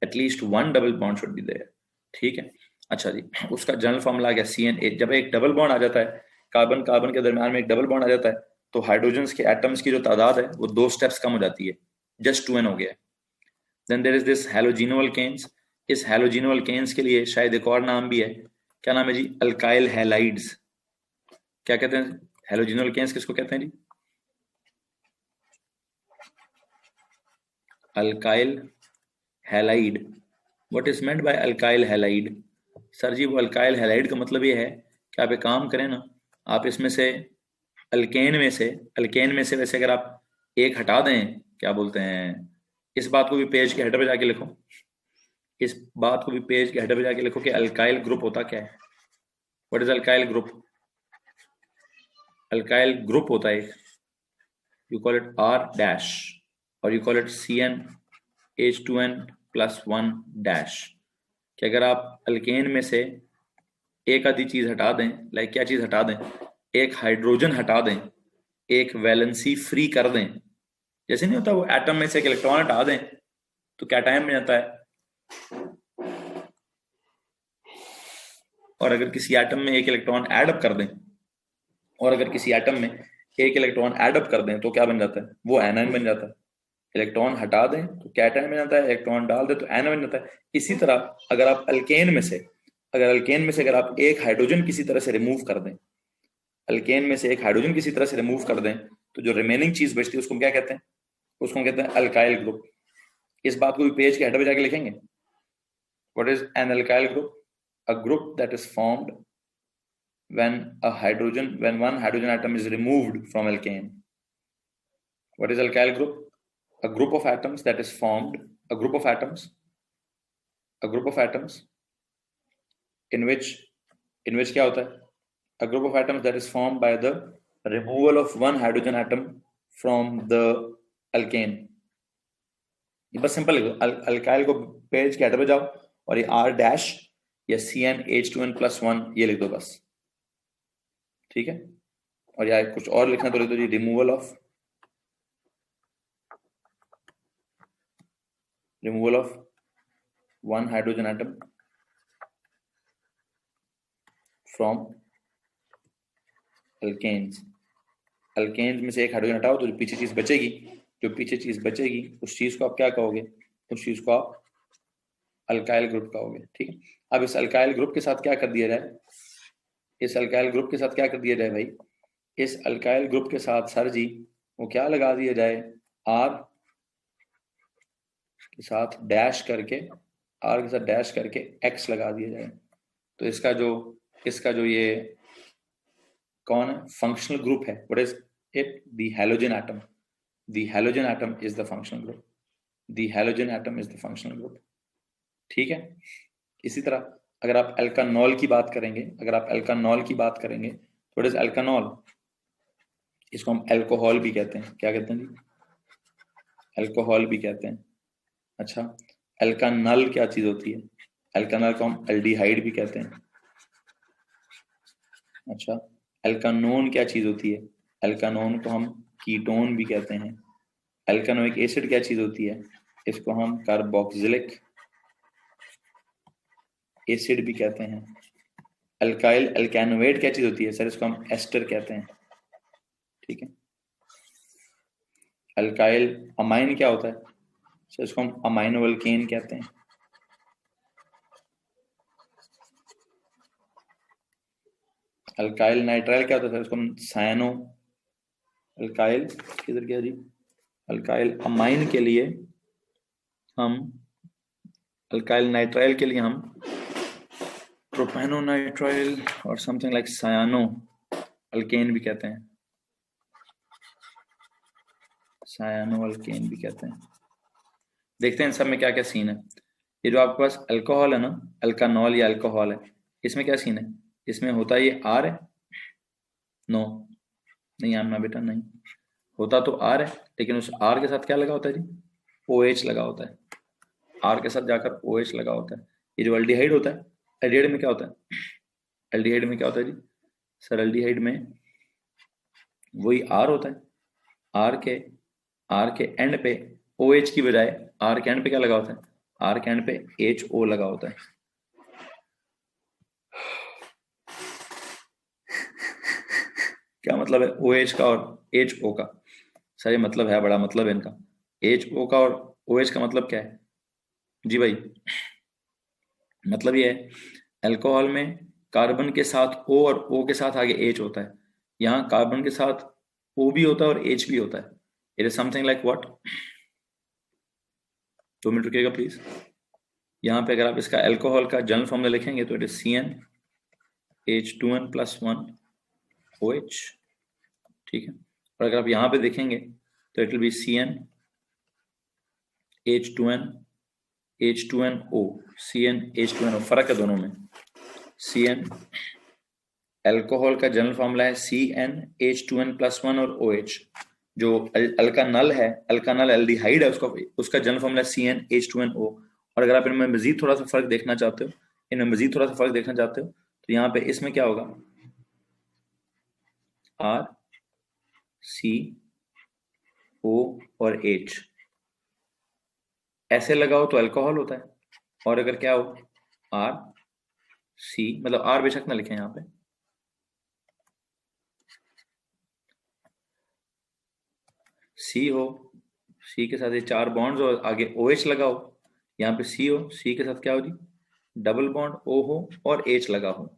at least one double bond should be there. ठीक है, अच्छा जी. उसका जनरल फॉर्मूला आ गया CN8. जब एक डबल बॉन्ड आ जाता है, कार्बन कार्बन के दरमियान में एक डबल बॉन्ड आ जाता है, तो हाइड्रोजन्स के एटम्स की जो तादाद है वो 2 स्टेप्स कम हो जाती है, जस्ट 2n हो गया. Then there is this halogeno alkanes. इस हैलोजिनो अल्केन्स के लिए शायद एक और नाम भी है. क्या नाम है जी? Alkyl halides. क्या कहते हैं हैलोजिनो अल्केन्स, किसको कहते हैं जी? Alkyl halide. What is meant by alkyl halide? Sir जी वो अल्काइल हैलाइड का मतलब ये है कि आप एक काम करें ना, आप इसमें से अल्केन में से वैसे अगर आप एक हटा दें, क्या बोलते हैं, इस बात को भी पेज के हेडर पे जाके लिखो, इस बात को भी पेज के हेडर पे जाके लिखो कि अल्काइल ग्रुप होता क्या है. What is alkyl group? Alkyl group होता है, यू कॉल इट R- और यू कॉल इट CnH2n+1-. कि अगर आप अल्केन में से एक आधी चीज हटा दें, लाइक क्या चीज हटा दें, एक हाइड्रोजन हटा दें, एक वैलेंसी फ्री कर दें, जैसे नहीं होता वो एटम में से एक इलेक्ट्रॉन हटा दें तो कैटायन में जाता है, और अगर किसी एटम में एक इलेक्ट्रॉन ऐड अप कर दें, और अगर किसी एटम में एक इलेक्ट्रॉन ऐड अप कर दें तो क्या बन जाता है, वो एनायन बन जाता है. इलेक्ट्रॉन हटा दें तो कैटायन बन जाता है, इलेक्ट्रॉन डाल दें तो एनायन बन जाता है. इसी तरह अगर आप अल्केन में से अगर आप एक हाइड्रोजन किसी तरह से रिमूव कर दें, अल्केन में से एक हाइड्रोजन किसी तरह से रिमूव कर दें, तो जो रिमेनिंग चीज बचती है उसको क्या कहते हैं? उसको कहते हैं अल्काइल ग्रुप. इस बात को भी पेज के हेडर पे जाके लिखेंगे. What is an alkyl group? A group that is formed when one hydrogen atom is removed from alkane. What is alkyl group? A group of atoms that is formed, a group of atoms in which क्या होता है? A group of atoms that is formed by the removal of one hydrogen atom from the alkane. बस सिंपल लिखो, अल्काइल को पेज के हेडर पे जाओ और ये R- या CnH2n+1 ये लिख दो बस. ठीक है। और या कुछ और लिखना तो लिख दो जी, removal of one hydrogen atom from alkanes. Alkanes में से एक हाइड्रोजन हटाओ तो जो पीछे चीज बचेगी उस चीज को आप क्या कहोगे? उस चीज को आप अल्काइल ग्रुप कहोगे। ठीक है। अब इस अल्काइल ग्रुप के साथ क्या कर दिया जाए? इस अल्काइल ग्रुप के साथ क्या कर दिया जाए भाई? इस अल्काइल ग्रुप के साथ सर जी वो क्या लगा दिया जाए? आर के साथ डैश करके एक्स लगा दिया जाए। तो इसका जो ये कौन है? फंक्शनल ग्रुप है। What is it? The halogen atom. The halogen atom is the functional group. The halogen atom is the functional group. ठीक है। इसी तरह अगर आप एल्कानॉल की बात करेंगे तो व्हाट इज एल्कानॉल? इसको हम अल्कोहल भी कहते हैं। क्या कहते हैं जी? अल्कोहल भी कहते हैं। अच्छा, एल्कानल क्या चीज होती है? एल्कानल को हम एल्डिहाइड भी कहते हैं। अच्छा, एल्कानोन क्या चीज होती है? एल्कानोन को हम कीटोन भी कहते हैं। एल्कानोइक एसिड क्या चीज होती है? इसको हम कार्बोक्सिलिक एसिड भी कहते हैं। अल्काइल अल्कानोएट क्या चीज होती है? सर इसको हम एस्टर कहते हैं। ठीक है। अल्काइल अमाइन क्या होता है? सर इसको हम अमाइनो अल्केन कहते हैं। अल्काइल नाइट्राइल क्या होता है? सर इसको हम सायनो। अल्काइल किधर गया जी? अल्काइल अमाइन के लिए हम अल्काइल नाइट्राइल के लिए हम प्रोपेनोनाइट्राइल और समथिंग लाइक सायानो अल्केन भी कहते हैं। सायानो अल्केन भी कहते हैं। देखते हैं इन सब में क्या क्या सीन है। ये जो आपके पास अल्कोहल है ना, अल्कानॉल या अल्कोहल है, इसमें क्या सीन है? इसमें होता ये आर है? नो, नहीं आना बेटा, नहीं होता तो आर है, लेकिन उस आर के साथ क्या लगा होता है जी? OH लगा होता है। आर के साथ जाकर OH लगा होता है। ये जो एल्डिहाइड होता है, एल्डिहाइड में क्या होता है? एल्डिहाइड में क्या होता है जी? सर एल्डिहाइड में वही आर होता है। आर के एंड पे OH की बजाय आर के एंड पे क्या लगा होता है? आर के एंड पे HO लगा होता है। क्या मतलब है OH का और HO का? सर ये मतलब है, बड़ा मतलब है इनका। HO का और OH का मतलब क्या है जी भाई? मतलब ये है, अल्कोहल में कार्बन के साथ O और O के साथ आगे H होता है। यहाँ कार्बन के साथ O भी होता है और H भी होता है। It is something like what? 2 minute रुकिएगा प्लीज। यहाँ पे अगर आप इसका अल्कोहल का जनरल फॉर्मूला लिखेंगे तो इट इज CnH2n+1 OH। ठीक है। और अगर आप यहाँ पे देखेंगे तो it will be CnH2n CnH2NO। फर्क है दोनों में। Cn अल्कोहल का जनरल फॉर्मूला है CnH2n+1 और OH। जो अल्कानल है, अल्कानल एल्डिहाइड है, उसका जनरल फॉर्मूला CnH2NO। और अगर आप इनमें मजीद थोड़ा सा फर्क देखना चाहते हो, तो यहाँ पे इसमें क्या होगा? R C O और H ऐसे लगाओ तो अल्कोहल होता है। और अगर क्या हो? R C, मतलब R बेशक ना लिखें यहाँ पे, C हो, C के साथ ये 4 बॉन्ड्स और आगे OH लगाओ। यहाँ पे C हो, C के साथ क्या हो जी? डबल बॉन्ड O हो और H लगा हो।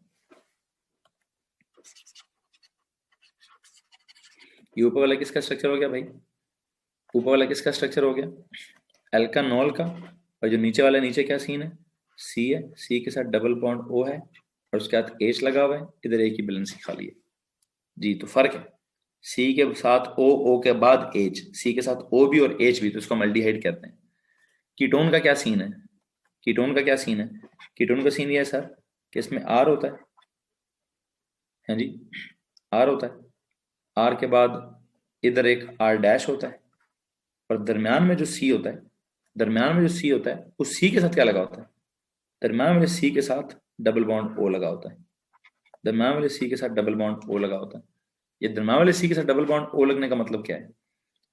ये ऊपर वाला किसका स्ट्रक्चर हो गया भाई? ऊपर वाला किसका स्ट्रक्चर हो गया? अल्कानॉल का। और जो नीचे वाला, नीचे क्या सीन है? C है, C के साथ डबल बॉन्ड O है और उसके साथ H लगा हुआ है। इधर एक ही बैलेंस खाली है जी। तो फर्क है, C के साथ O के बाद H, C के साथ O भी और H भी, तो उसको हम एल्डिहाइड कहते हैं। कीटोन का क्या सीन है? कीटोन का सीन ये है सर कि इसमें R होता है जी, R होता है। R के बाद इधर एक R डैश होता है और दरम्यान में जो C होता है, उस C के साथ क्या लगा होता है? दरम्यान में C के साथ डबल बॉन्ड O लगा होता है। दरम्यान वाले सी के साथ डबल बॉन्ड ओ लगा होता है। ये दरम्यान वाले सी के साथ डबल बॉन्ड ओ लगने का मतलब क्या है?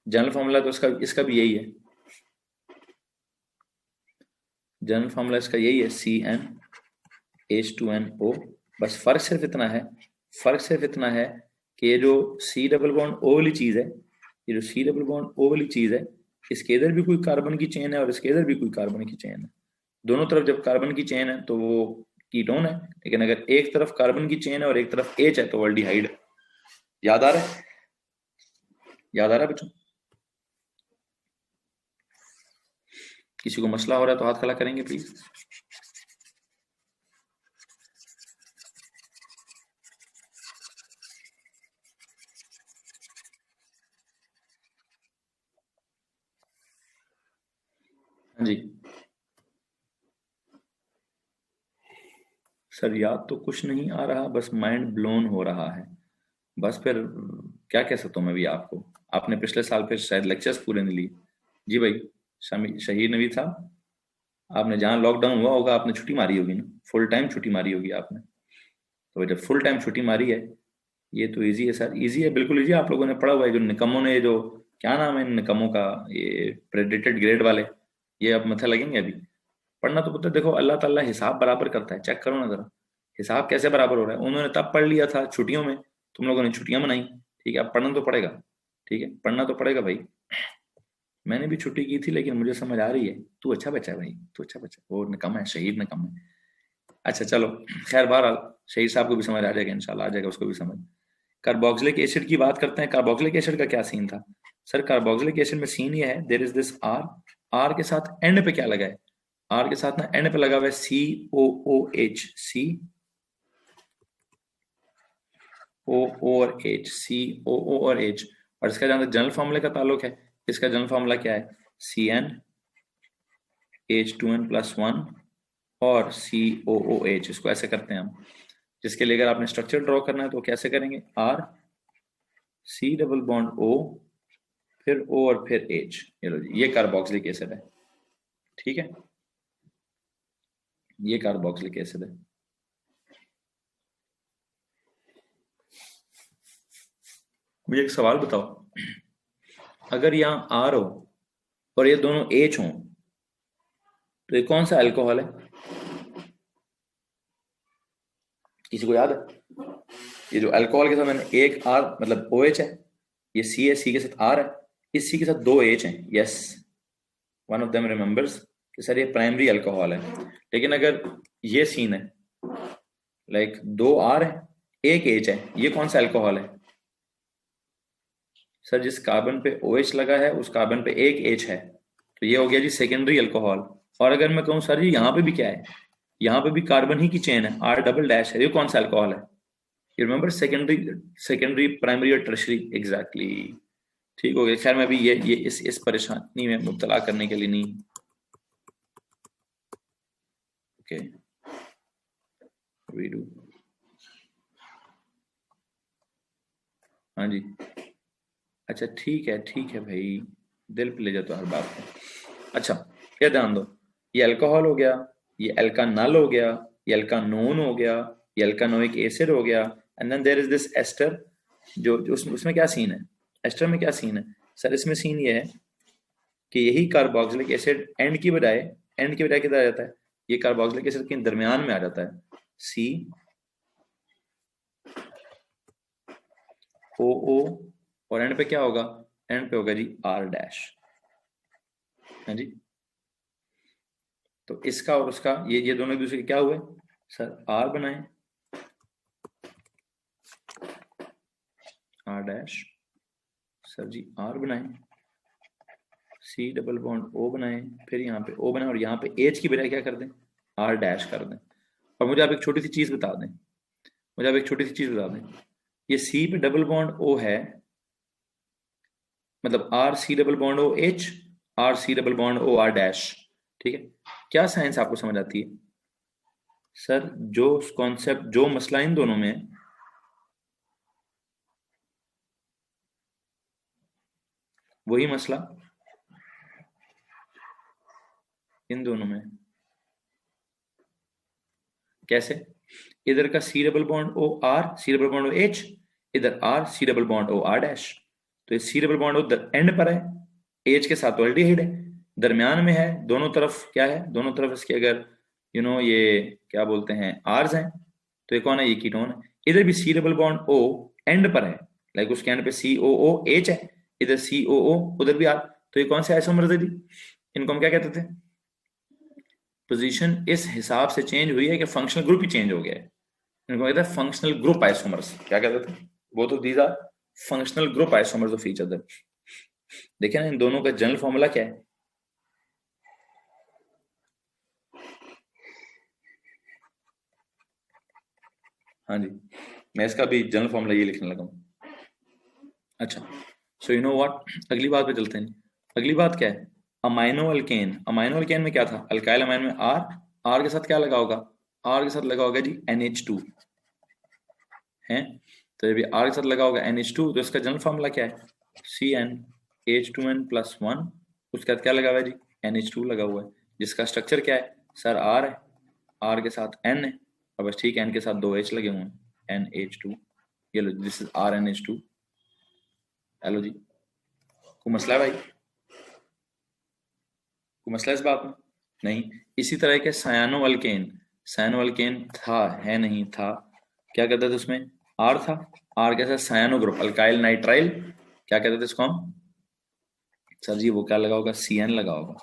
जनरल फॉर्मूला तो इसका भी यही है, जनरल फॉर्मूला इसका यही है, CnH2nO। बस फर्क सिर्फ इतना है, फर्क सिर्फ इतना है कि ये जो सी डबल बॉन्ड ओ वाली चीज है, ये जो सी डबल बॉन्ड ओ वाली चीज है, इसके इधर भी कोई कार्बन की चेन है और इसके इधर भी कोई कार्बन की चेन है। दोनों तरफ जब कार्बन की चेन है तो वो कीटोन है, लेकिन अगर एक तरफ कार्बन की चेन है और एक तरफ H है तो एल्डिहाइड है। याद आ रहा है? याद आ रहा है बच्चों? किसी को मसला हो रहा है तो हाथ खड़ा करेंगे प्लीज। हाँ जी सर, याद तो कुछ नहीं आ रहा, बस माइंड ब्लोन हो रहा है। बस फिर क्या कह सकता हूँ मैं भी आपको। आपने पिछले साल फिर शायद लेक्चर्स पूरे नहीं लिए। जी भाई, शहीद नबी साहब, आपने जहाँ लॉकडाउन हुआ होगा आपने छुट्टी मारी होगी ना, फुल टाइम छुट्टी मारी होगी आपने। तो जब फुल टाइम छुट्टी मारी है, ये तो इजी है सर, इजी है, बिल्कुल इजी। आप लोगों ने पढ़ा हुआ है, जो निकम्मों ने, जो क्या नाम है इन निकम्मों का, ये प्रेडिक्टेड ग्रेड वाले, ये अब मथे लगेंगे अभी। पढ़ना तो पुत्र देखो, अल्लाह ताला हिसाब बराबर करता है, चेक करो ना जरा, हिसाब कैसे बराबर हो रहा है। उन्होंने तब पढ़ लिया था छुट्टियों में, तुम लोगों ने छुट्टियां मनाई, ठीक है, अब पढ़ना तो पड़ेगा। ठीक है, पढ़ना तो पड़ेगा भाई। मैंने भी छुट्टी की थी लेकिन मुझे समझ आ रही है। तू अच्छा बच्चा है भाई, तू अच्छा बच्चा है, वो निकम्मा है, शहीद निकम्मा है। अच्छा चलो, खैर बहरहाल, शहीद साहब को भी समझ आ जाएगा इंशाल्लाह, आ जाएगा उसको भी समझ। कार्बोक्सिलिक एसिड की बात करते हैं। कार्बोक्सिलिक एसिड का क्या सीन था? सर कार्बोक्सिलिक एसिड में सीन ये है, there is this R, R के साथ एंड पे क्या लगा है? आर के साथ ना एंड पे लगा हुआ है COOH, COO और H, COO और H। और इसका जहां तक जनरल फॉर्मूले का ताल्लुक है, इसका जनरल फॉर्मूला क्या है? CnH2n+1 और COOH। इसको ऐसे करते हैं हम, जिसके लिए अगर आपने स्ट्रक्चर ड्रॉ करना है तो कैसे करेंगे? R, C double bond O, फिर O और फिर H। ये लो जी, ये कार्बोक्सिलिक एसिड है। ठीक है, ये कार्बोक्सिलिक एसिड है। मुझे एक सवाल बताओ, अगर यहाँ R हो और ये दोनों H हो, तो ये कौन सा अल्कोहल है? किसी को याद है? ये जो अल्कोहल के साथ मैंने एक R मतलब OH है, ये C है, C के साथ R है, इस C के साथ दो H हैं। Yes, one of them remembers कि सर ये प्राइमरी अल्कोहल है। लेकिन अगर ये सीन है, लाइक दो R है, एक H है, ये कौन सा अल्कोहल है? सर जिस कार्बन पे OH लगा है उस कार्बन पे एक H है, तो ये हो गया जी सेकेंडरी अल्कोहल। और अगर मैं कहूँ सर जी यहाँ पे भी क्या है, यहाँ पे भी कार्बन ही की चेन है, R डबल डैश है, ये कौन सा अल्कोहल है? You remember secondary, secondary primary और टर्शरी, एग्जैक्टली। ठीक हो गया। खैर मैं भी ये इस परेशानी में मुब्तला करने के लिए नहीं। Okay we do. हाँ जी, अच्छा ठीक है भाई, दिल पे ले जाता हर बात को। अच्छा, क्या ध्यान दो, ये अल्कोहल हो गया, ये अल्कानल हो गया, ये अल्कानोन हो गया, ये अल्कानोइक एसिड हो गया, and then there is this ester. जो उसमें क्या सीन है? एस्टर में क्या सीन है? सर इसमें सीन ये है कि यही कार्बोक्सिलिक एसिड एंड की बजाय किधर आ जाता है? ये कार्बोक्सिलिक एसिड के दरमियान में आ जाता है, COO, और एंड पे क्या होगा? एंड पे होगा जी R डैश। हाँ जी, तो इसका और उसका ये दोनों एक दूसरे के क्या हुए? सर R बनाए, R डैश, सर जी R बनाए, C डबल बॉन्ड O बनाए, फिर यहाँ पे O बनाए, और यहाँ पे H की बजाय क्या कर दें? R डैश कर दें। और मुझे आप एक छोटी सी चीज बता दें, मुझे आप एक छोटी सी चीज बता दें, ये C पे डबल बॉन्ड O है, मतलब RC double bond O H, RC double bond O R dash. ठीक है, क्या साइंस आपको समझ आती है? सर जो कॉन्सेप्ट, जो मसला इन दोनों में है, वही मसला इन दोनों में। कैसे? इधर का C double bond O R, C double bond O H, इधर R C double bond O R dash. तो ये C double bond O end पर है, एच के साथ एल्डिहाइड है, दरमियान में है, दोनों तरफ क्या है, दोनों तरफ इसके अगर ये क्या बोलते हैं आर्स हैं, तो ये कौन है, ये कीटोन है। इधर भी C double bond O end पर है, लाइक उसके एंड पे सी ओ ओ एच है, इधर सी ओ ओ, उधर भी आर, तो ये कौन से आइसोमर्स है जी, इनको हम क्या कहते थे। पोजीशन इस हिसाब से चेंज हुई है कि फंक्शनल ग्रुप ही चेंज हो गया है, इनको कहते हैं फंक्शनल ग्रुप आइसोमर्स। क्या कहते थे, वो तो these are functional group isomers of each other. देखिए ना इन दोनों का जनरल फॉर्मूला क्या है। हाँ जी, मैं इसका भी जनरल फॉर्मूला ये लिखने लगा हूँ। अच्छा, सो यू नो व्हाट, अगली बात पे चलते हैं। अगली बात क्या है, अमाइनो अल्केन। अमाइनो अल्केन में क्या था, अल्काइल अमाइन में आर, आर के साथ क्या लगा होगा, आर के साथ लगा होगा जी NH2 है, तो ये भी आर के साथ लगा होगा NH2, तो इसका जनरल फॉर्मूला क्या है, CnH2n+1, उसके बाद क्या लगा हुआ है जी NH2 लगा हुआ है, जिसका स्ट्रक्चर क्या है सर, आर है, आर के साथ N है, और बस ठीक है N के साथ 2 H लगे हुए हैं, NH2, ये लो दिस इज RnH2। हेलो जी, कोई मसला है भाई, कोई मसला है इस बात में, नहीं। इसी तरह के सायानो अल्केन, सायानो अल्केन था, है नहीं था, क्या कहते थे उसमें आर था, आर के साथ सायानो ग्रुप अल्काइल नाइट्राइल, क्या कहते थे इसको हम, सर जी वो क्या लगा होगा, CN लगा होगा,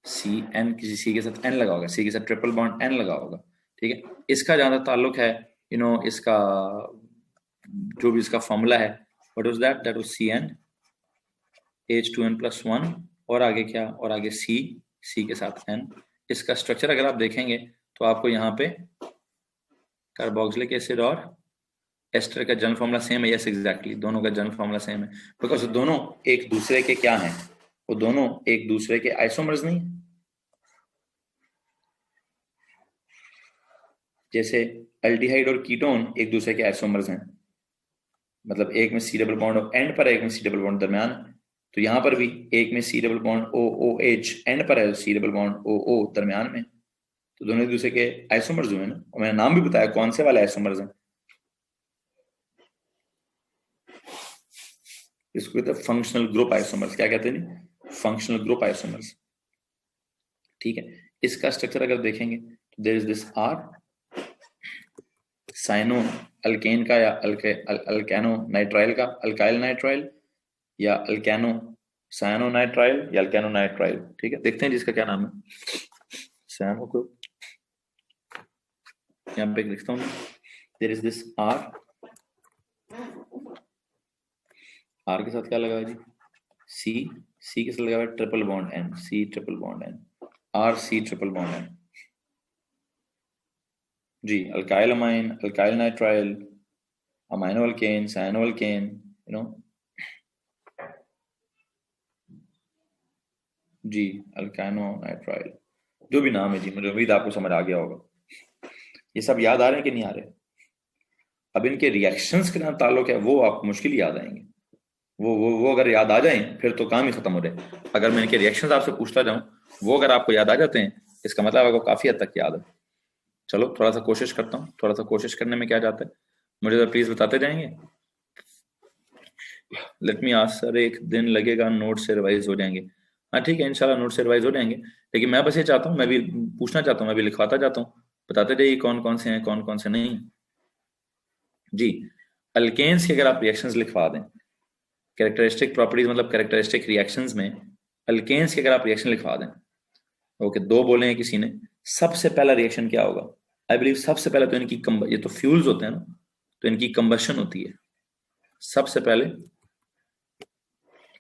CN, किसी C के साथ N लगा होगा, C के साथ ट्रिपल बॉन्ड N लगा होगा, ठीक है। इसका ज्यादा ताल्लुक है इसका जो भी इसका फॉर्मूला है, what was that, that was CnH2n+1, और आगे क्या, और आगे C के साथ N। इसका स्ट्रक्चर अगर आप देखेंगे तो आपको यहाँ पे कार्बोक्सिलिक एसिड और एस्टर का जनरल फॉर्मूला सेम है, यस एग्जैक्टली, दोनों का जनरल फॉर्मूला सेम है, बिकॉज दोनों एक दूसरे के क्या हैं, वो दोनों एक दूसरे के आइसोमर्स नहीं है। जैसे एल्डिहाइड और कीटोन एक दूसरे के आइसोमर्स हैं, मतलब एक में सी डबल बॉन्ड एंड पर है, एक में सी डबल बॉन्ड दरमियान, तो यहाँ पर भी एक में C double bond O O H end पर है, सी डबल बॉन्ड ओ ओ दरमियान में, तो दोनों एक दूसरे के आइसोमर्स हुए ना, और मैंने नाम भी बताया कौन से वाले आइसोमर्स हैं, इसको कहते हैं फंक्शनल ग्रुप आइसोमर्स। क्या कहते हैं, फंक्शनल ग्रुप आइसोमर्स, ठीक है। इसका स्ट्रक्चर अगर देखेंगे तो there is this R, cyano alkane का या अल्कैनो नाइट्राइल का अल्काइल नाइट्राइल, या अल्कैनो साइनो नाइट्राइल या अल्कैनो नाइट्राइल, ठीक है। देखते हैं जिसका क्या नाम है, साइनो को यहाँ पे लिखता हूँ, there is this R, R के साथ क्या लगा है जी सी के साथ लगा हुआ है triple bond N, C triple bond N, R C triple bond N जी, alkyl amine, alkyl nitrile, amino alkane, cyano alkane, जी अल्काइनो नाइट्राइल, जो भी नाम है जी, मुझे उम्मीद आपको समझ आ गया होगा। ये सब याद आ रहे हैं कि नहीं आ रहे, अब इनके रिएक्शंस के नाम ताल्लुक है वो आपको मुश्किल याद आएंगे, वो अगर याद आ जाएं फिर तो काम ही खत्म हो जाए। अगर मैं इनके रिएक्शंस आपसे पूछता जाऊं, वो अगर आपको याद आ जाते हैं, इसका मतलब आपको काफी हद तक याद है। चलो थोड़ा सा कोशिश करता हूँ, थोड़ा सा कोशिश करने में क्या जाता है, मुझे तो प्लीज बताते जाएंगे। लेट मी आस्क सर, एक दिन लगेगा नोट से रिवाइज हो जाएंगे, हाँ ठीक है इंशाल्लाह नोट से रिवाइज हो जाएंगे, लेकिन मैं बस ये चाहता हूँ, मैं भी पूछना चाहता हूँ, मैं भी लिखवाता जाता हूँ, बताते जाइए कौन कौन से हैं कौन कौन से नहीं जी। अल्केन्स के अगर आप रिएक्शंस लिखवा दें, कैरेक्टरिस्टिक प्रॉपर्टीज मतलब कैरेक्टरिस्टिक रिएक्शंस में अल्केन्स के अगर आप रिएक्शन लिखवा दें, ओके दो बोले हैं किसी ने, सबसे पहला रिएक्शन क्या होगा, आई बिलीव सबसे पहले तो इनकी ये तो फ्यूल्स होते हैं ना, तो इनकी कंबशन होती है। सबसे पहले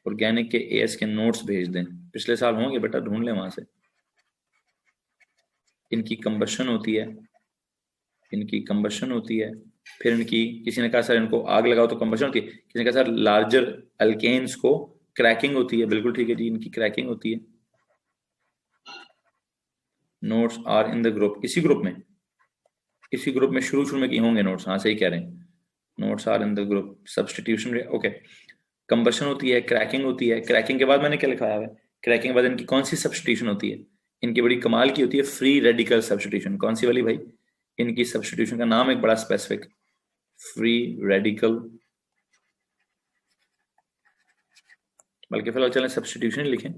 ऑर्गेनिक के एएस के नोट्स भेज दें, पिछले साल होंगे बेटा, ढूंढ लें वहां से। इनकी कंबशन होती है, इनकी कंबशन होती है, फिर इनकी, किसी ने कहा सर इनको आग लगाओ तो कंबशन होती है, किसी ने कहा सर लार्जर अल्केन्स को क्रैकिंग होती है, बिल्कुल ठीक है जी, इनकी क्रैकिंग होती है। Notes are in the group, इसी ग्रुप में, इसी ग्रुप में शुरू में की होंगे नोट्स, हाँ सही कह रहे हैं, notes are in the group, substitution, okay. Combustion होती है, क्रैकिंग होती है, क्रैकिंग के बाद मैंने क्या लिखाया है, क्रैकिंग के बाद इनकी कौन सी सब्सटीट्यूशन होती है, इनकी बड़ी कमाल की होती है फ्री रेडिकल सब्सटीट्यूशन, कौन सी वाली भाई, इनकी सब्स्टिट्यूशन का नाम एक बड़ा स्पेसिफिक, फ्री रेडिकल, बल्कि फिलहाल चलें सब्स्टिट्यूशन लिखें,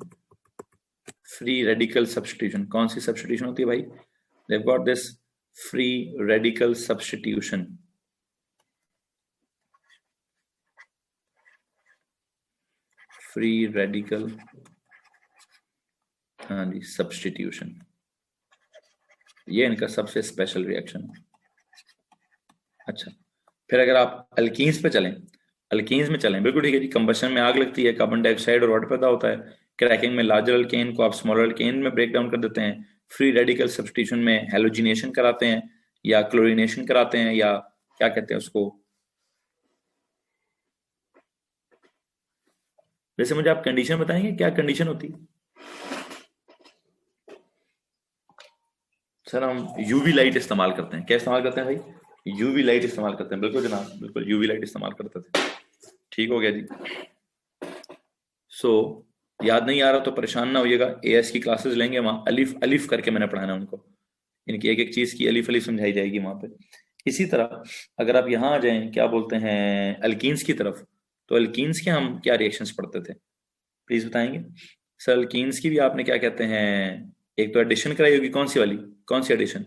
फ्री रेडिकल सब्स्टिट्यूशन। कौन सी सब्स्टिट्यूशन होती है भाई? they've got this free radical substitution, free radical, हाँ जी, सब्स्टिट्यूशन। ये इनका सबसे स्पेशल रिएक्शन। अच्छा, फिर अगर आप अल्कीन्स पे चलें, अल्कीन्स में चलें, बिल्कुल ठीक है जी। कंबशन में आग लगती है, कार्बन डाइऑक्साइड और वाटर पैदा होता है। क्रैकिंग में लार्जर अल्केन को आप स्मॉलर अल्केन में ब्रेक डाउन कर देते हैं। फ्री रेडिकल सब्स्टिट्यूशन में हेलोजिनेशन कराते हैं या क्लोरिनेशन कराते हैं, या क्या कहते हैं उसको। जैसे मुझे आप कंडीशन बताएंगे, क्या कंडीशन होती है? सर हम यूवी लाइट इस्तेमाल करते हैं। क्या इस्तेमाल करते हैं भाई? यूवी लाइट इस्तेमाल करते हैं। बिल्कुल जनाब, बिल्कुल यूवी लाइट इस्तेमाल करते थे। ठीक हो गया जी। सो याद नहीं आ रहा तो परेशान ना होइएगा, एएस की क्लासेस लेंगे, वहां अलिफ अलिफ करके मैंने पढ़ाना उनको, इनकी एक एक चीज की अलिफ अलिफ समझाई जाएगी वहां पे। इसी तरह अगर आप यहाँ आ जाएं, क्या बोलते हैं, अल्कीन्स की तरफ, तो अल्कीन्स के हम क्या रिएक्शंस पढ़ते थे, प्लीज बताएंगे। सर अल्कीन्स की भी आपने क्या कहते हैं, एक तो एडिशन कराई होगी, कौन सी वाली, कौन सी एडिशन?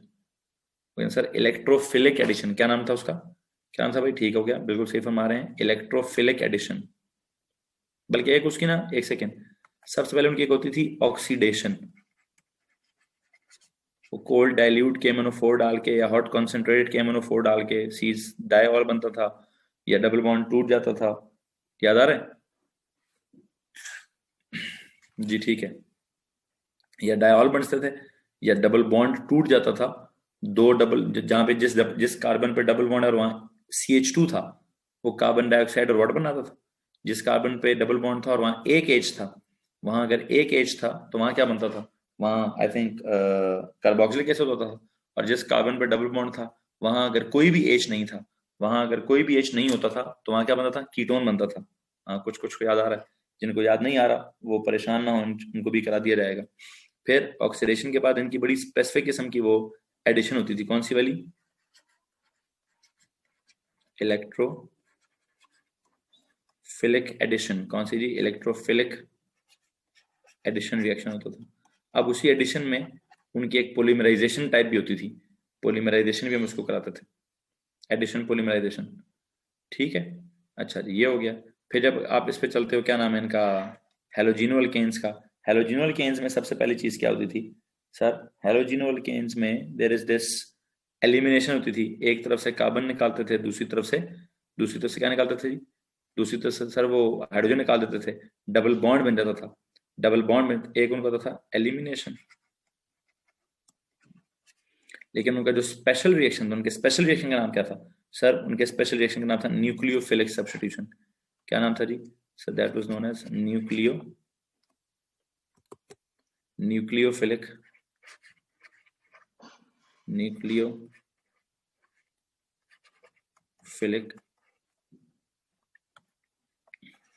Sir electrophilic addition. क्या नाम था उसका, क्या नाम था भाई? ठीक हो गया, बिल्कुल सही फरमा रहे हैं, इलेक्ट्रोफिलिक एडिशन। बल्कि एक उसकी ना, एक सेकेंड, सबसे पहले उनकी एक होती थी ऑक्सीडेशन। वो कोल्ड डाइल्यूट KMnO4 डाल के या हॉट कॉन्सेंट्रेटेड KMnO4 डाल के सीज डायऑल बनता था, या डबल बॉन्ड टूट जाता था। याद आ रहा है जी? ठीक है, या डायऑल बनते थे या डबल बॉन्ड टूट जाता था। दो डबल, जहां पे जिस कार्बन पे डबल बॉन्ड और वहां CH2 था, वो कार्बन डाइऑक्साइड और वाटर बनाता था। जिस कार्बन पे डबल बॉन्ड था और वहां एक H था, वहां अगर एक H था तो वहां क्या बनता था? वहां आई थिंक कार्बोक्सिलिक एसिड होता था। और जिस कार्बन पे डबल बॉन्ड था, वहां अगर कोई भी H नहीं था, वहां अगर कोई भी H नहीं होता था, तो वहां क्या बनता था? कीटोन बनता था। हाँ, कुछ कुछ को याद आ रहा है, जिनको याद नहीं आ रहा वो परेशान ना हो, उनको भी करा दिया जाएगा। फिर ऑक्सीडेशन के बाद इनकी बड़ी स्पेसिफिक किस्म की वो एडिशन होती थी, कौन सी वाली? Electrophilic addition. कौन सी जी? इलेक्ट्रोफिलिक एडिशन रिएक्शन होता था। अब उसी एडिशन में उनकी एक पोलीमराइजेशन टाइप भी होती थी, पोलीमराइजेशन भी हम उसको कराते थे, एडिशन पोलीमराइजेशन। ठीक है, अच्छा जी, ये हो गया। फिर जब आप इस पे चलते हो, क्या नाम है इनका, हेलोजिनो अल्केन्स का। हेलोजिनो अल्केन्स में सबसे पहली चीज क्या होती थी सर? हेलोजिनो अल्केन्स में देयर इज दिस एलिमिनेशन होती थी। एक तरफ से कार्बन निकालते थे, दूसरी तरफ से क्या निकालते थे जी? दूसरी तरफ से सर वो हाइड्रोजन निकाल देते थे, डबल बॉन्ड बन जाता था। डबल बॉन्ड में एक उनका होता था एलिमिनेशन। लेकिन उनका जो स्पेशल रिएक्शन था, उनके स्पेशल रिएक्शन का नाम क्या था सर? उनके स्पेशल रिएक्शन का नाम था न्यूक्लियोफिलिक सब्स्टिट्यूशन। क्या नाम था जी sir? That was known as nucleophilic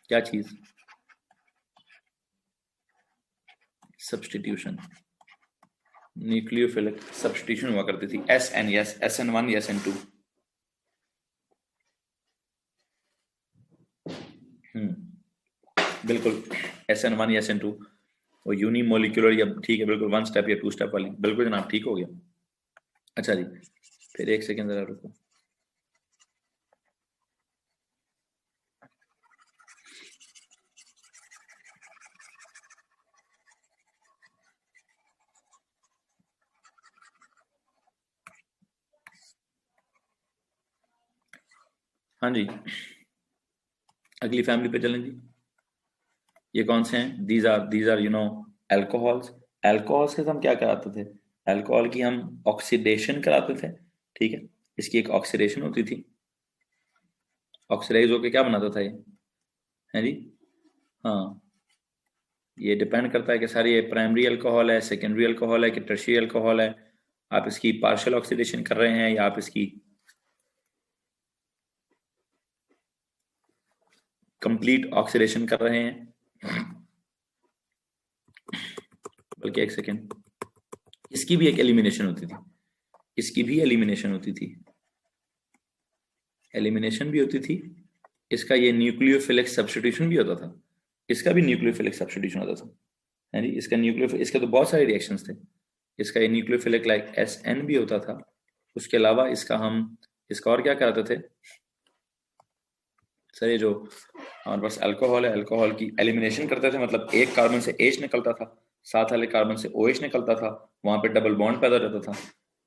क्या चीज? सब्स्टिट्यूशन। न्यूक्लियोफिलिक सब्स्टिट्यूशन हुआ करती थी, SN, यस, SN1 या SN2। बिल्कुल, SN1 या SN2, वो यूनिमोलिकुलर, या ठीक है बिल्कुल 1 स्टेप या 2 स्टेप वाली, बिल्कुल जनाब, ठीक हो गया। अच्छा जी, फिर एक सेकेंड जरा रुको। हाँ जी, अगली फैमिली पे चलें जी। ये कौन से हैं? These are alcohols. एल्कोहल्स के हम क्या कराते थे? एल्कोहल की हम ऑक्सीडेशन कराते थे। ठीक है, इसकी एक ऑक्सीडेशन होती थी, ऑक्सीडाइज होकर क्या बनाता था ये, है जी? हाँ, ये डिपेंड करता है कि सारी ये प्राइमरी अल्कोहल है, सेकेंडरी अल्कोहल है, कि टर्शियरी अल्कोहल है। आप इसकी पार्शियल ऑक्सीडेशन कर रहे हैं या आप इसकी कंप्लीट ऑक्सीडेशन कर रहे हैं। बल्कि एक सेकेंड, इसकी भी एक एलिमिनेशन होती थी। इसकी भी एलिमिनेशन होती थी, एलिमिनेशन भी होती थी। इसका ये न्यूक्लियोफिलिक सब्स्टिट्यूशन भी होता था, इसका भी न्यूक्लियोफिलिक सब्स्टिट्यूशन होता था, है जी। इसका न्यूक्लियो, इसके तो बहुत सारे रिएक्शंस थे। इसका ये न्यूक्लियोफिलिक लाइक SN भी होता था। उसके अलावा इसका हम इसका और क्या कराते थे सर, ये जो हमारे पास अल्कोहल है, अल्कोहल की एलिमिनेशन करते थे, मतलब एक कार्बन से H निकलता था, साथ वाले कार्बन से OH निकलता था, वहां पे डबल बॉन्ड पैदा होता था।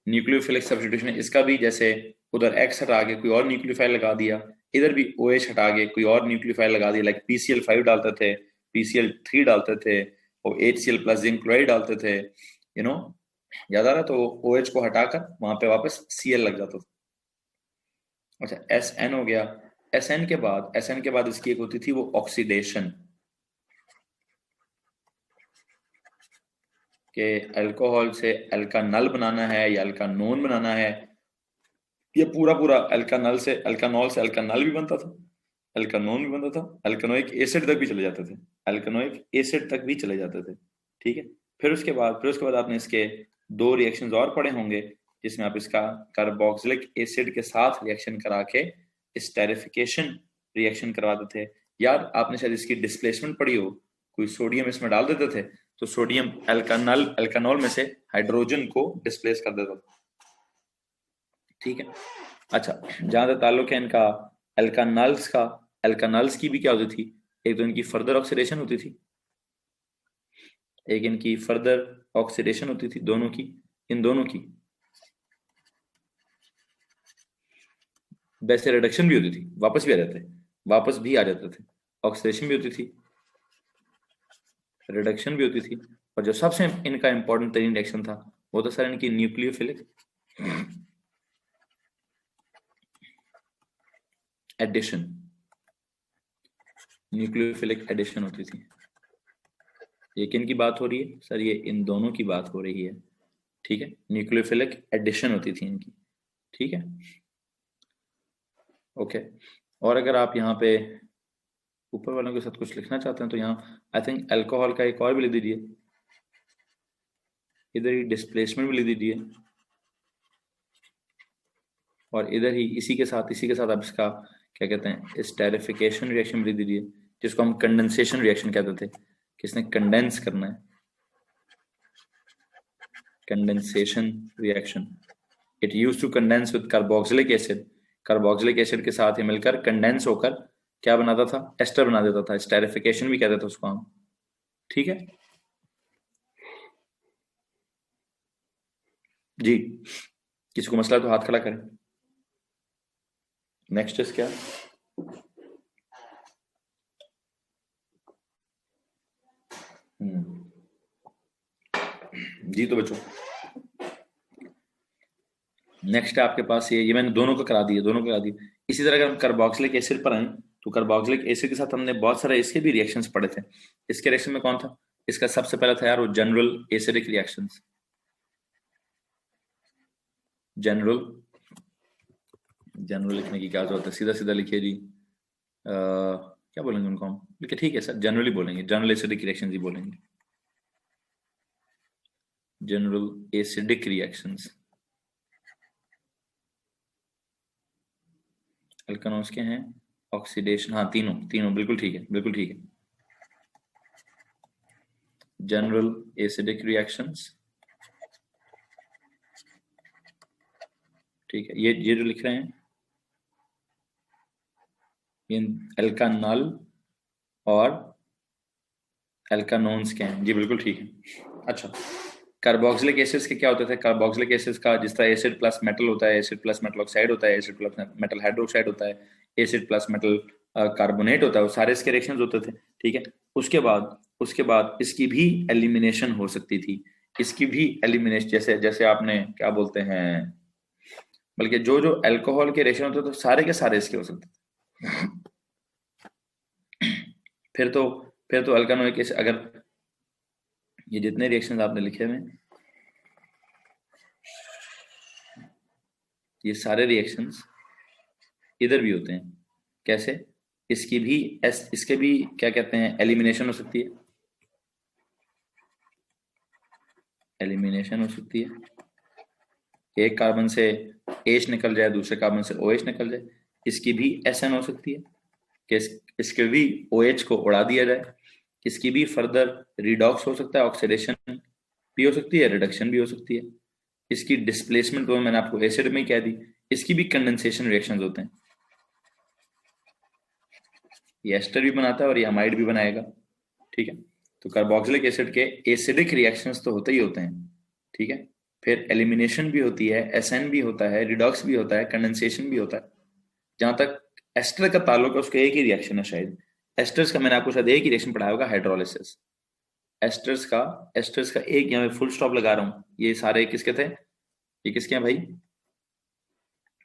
न्यूक्लियोफिलिक सब्स्टिट्यूशन इसका भी, जैसे उधर X हटा के कोई और न्यूक्लियोफाइल लगा दिया, इधर भी OH हटा के कोई और न्यूक्लियोफाइल लगा दिया, लाइक PCl5 डालते थे, PCl3 डालते थे, और HCl प्लस जिंक क्लोराइड डालते थे, याद आ रहा है? तो OH को हटाकर वहां पे वापस Cl लग जाता था। अच्छा, SN हो गया। SN के बाद इसकी एक होती थी वो ऑक्सीडेशन, कि अल्कोहल से अल्कानल बनाना है या अल्कानोन बनाना है। ये पूरा पूरा अल्कानल से अल्कानॉल से अल्कानल भी बनता था, अल्कानोन भी बनता था, अल्कानोइक एसिड तक भी चले जाते थे, अल्कानोइक एसिड तक भी चले जाते थे। ठीक है। फिर उसके बाद आपने इसके दो रिएक्शंस और पढ़े होंगे, जिसमें आप इसका कार्बोक्सिलिक एसिड के साथ रिएक्शन करा के स्टेरिफिकेशन रिएक्शन करवाते थे। यार आपने शायद इसकी डिस्प्लेसमेंट पढ़ी हो, कोई सोडियम इसमें डाल देते थे तो सोडियम अल्कानॉल में से हाइड्रोजन को डिस्प्लेस कर देता था। ठीक है। अच्छा, जहां तक ताल्लुक है इनका अल्कानल्स की भी क्या होती थी, एक तो इनकी फर्दर ऑक्सीडेशन होती थी, एक इनकी फर्दर ऑक्सीडेशन होती थी, दोनों की, इन दोनों की। वैसे रिडक्शन भी होती थी, वापस भी आ जाते थे, ऑक्सीडेशन भी होती थी, रिडक्शन भी होती थी, और जो सबसे इनका इंपॉर्टेंट तरीन रिएक्शन था वो तो सर इनकी न्यूक्लियोफिलिक एडिशन, न्यूक्लियोफिलिक एडिशन होती थी। ये किन की बात हो रही है सर? ये इन दोनों की बात हो रही है। ठीक है, न्यूक्लियोफिलिक एडिशन होती थी इनकी। ठीक है, ओके। और अगर आप यहाँ पे ऊपर वालों के साथ कुछ लिखना चाहते हैं तो यहाँ आई थिंक अल्कोहल का एक और भी लिख दीजिए, इधर ही डिस्प्लेसमेंट भी लिख दीजिए, और इधर ही इसी के साथ आप इसका क्या कहते हैं, स्टेरिफिकेशन रिएक्शन भी लिख दीजिए, जिसको हम कंडेंसेशन रिएक्शन कहते थे, किसने कंडेंस करना है, condensation reaction. It use to condense with carboxylic acid, carboxylic acid के साथ ही मिलकर कंडेंस होकर क्या बनाता था, एस्टर बना देता था, स्टेरिफिकेशन भी कहते थे उसको हम। ठीक है जी, किसी को मसला तो हाथ खड़ा करें। नेक्स्ट इज क्या? जी तो बच्चों नेक्स्ट है आपके पास ये मैंने दोनों को करा दिए। इसी तरह अगर हम कार्बोक्सिलिक एसिड पर आए तो कार्बोक्सिलिक एसिड के साथ हमने बहुत सारे इसके भी रिएक्शंस पढ़े थे। इसके रिएक्शन में कौन था? इसका सबसे पहला था यार वो जनरल एसिडिक रिएक्शंस। जनरल लिखने की क्या जरूरत है, सीधा सीधा लिखिए जी। क्या बोलेंगे उनको हम? लिखिए, ठीक है सर, जनरली बोलेंगे, जनरल एसिडिक रिएक्शंस ही बोलेंगे, जनरल एसिडिक रिएक्शंस। अल्कानोस के हैं, ऑक्सीडेशन, हाँ तीनों बिल्कुल ठीक है, जनरल एसिडिक रिएक्शंस। ठीक है, ये जो लिख रहे हैं ये अल्कानल और अल्कानोन्स के हैं जी, बिल्कुल ठीक है। अच्छा, कार्बोक्सिलिक एसिड्स के क्या होते थे? कार्बोक्सिलिक एसिड्स का जिस तरह एसिड प्लस मेटल होता है, एसिड प्लस मेटल ऑक्साइड होता है, एसिड प्लस मेटल हाइड्रोक्साइड होता है, एसिड प्लस मेटल कार्बोनेट होता है, वो सारे इसके रिएक्शंस होते थे। ठीक है, उसके बाद इसकी भी एलिमिनेशन हो सकती थी, इसकी भी एलिमिनेशन, जैसे आपने क्या बोलते हैं, बल्कि जो जो अल्कोहल के रिएक्शन होते थे सारे के सारे इसके हो सकते थे। फिर तो अल्कानोइक एसिड, अगर ये जितने रिएक्शंस आपने लिखे हुए ये सारे रिएक्शंस इधर भी होते हैं। कैसे? इसके भी क्या कहते हैं, एलिमिनेशन हो सकती है, एलिमिनेशन हो सकती है, एक कार्बन से H निकल जाए, दूसरे कार्बन से OH निकल जाए, इसकी भी SN हो सकती है कि इसके भी OH को उड़ा दिया जाए। इसकी भी फर्दर रिडॉक्स हो सकता है, ऑक्सीडेशन भी हो सकती है, रिडक्शन भी हो सकती है। इसकी डिस्प्लेसमेंट तो मैंने आपको एसिड में ही कह दी। इसकी भी कंडेंसेशन रिएक्शंस होते हैं। ये एस्टर भी बनाता है और ये अमाइड भी बनाएगा, ठीक है। तो कार्बोक्सिलिक एसिड के एसिडिक रिएक्शंस तो होते ही होते हैं, ठीक है। फिर एलिमिनेशन भी होती है, एसएन भी होता है, रिडॉक्स भी होता है, कंडेंसेशन भी होता है। जहां तक एस्टर का ताल्लुक है उसका एक ही रिएक्शन है शायद। एस्टर्स का मैंने आपको शायद एक ही रिएक्शन पढ़ाया होगा, हाइड्रोलिसिस। एस्टर्स का एक यहाँ पे फुल स्टॉप लगा रहा हूं। ये सारे किसके थे? ये किसके हैं भाई?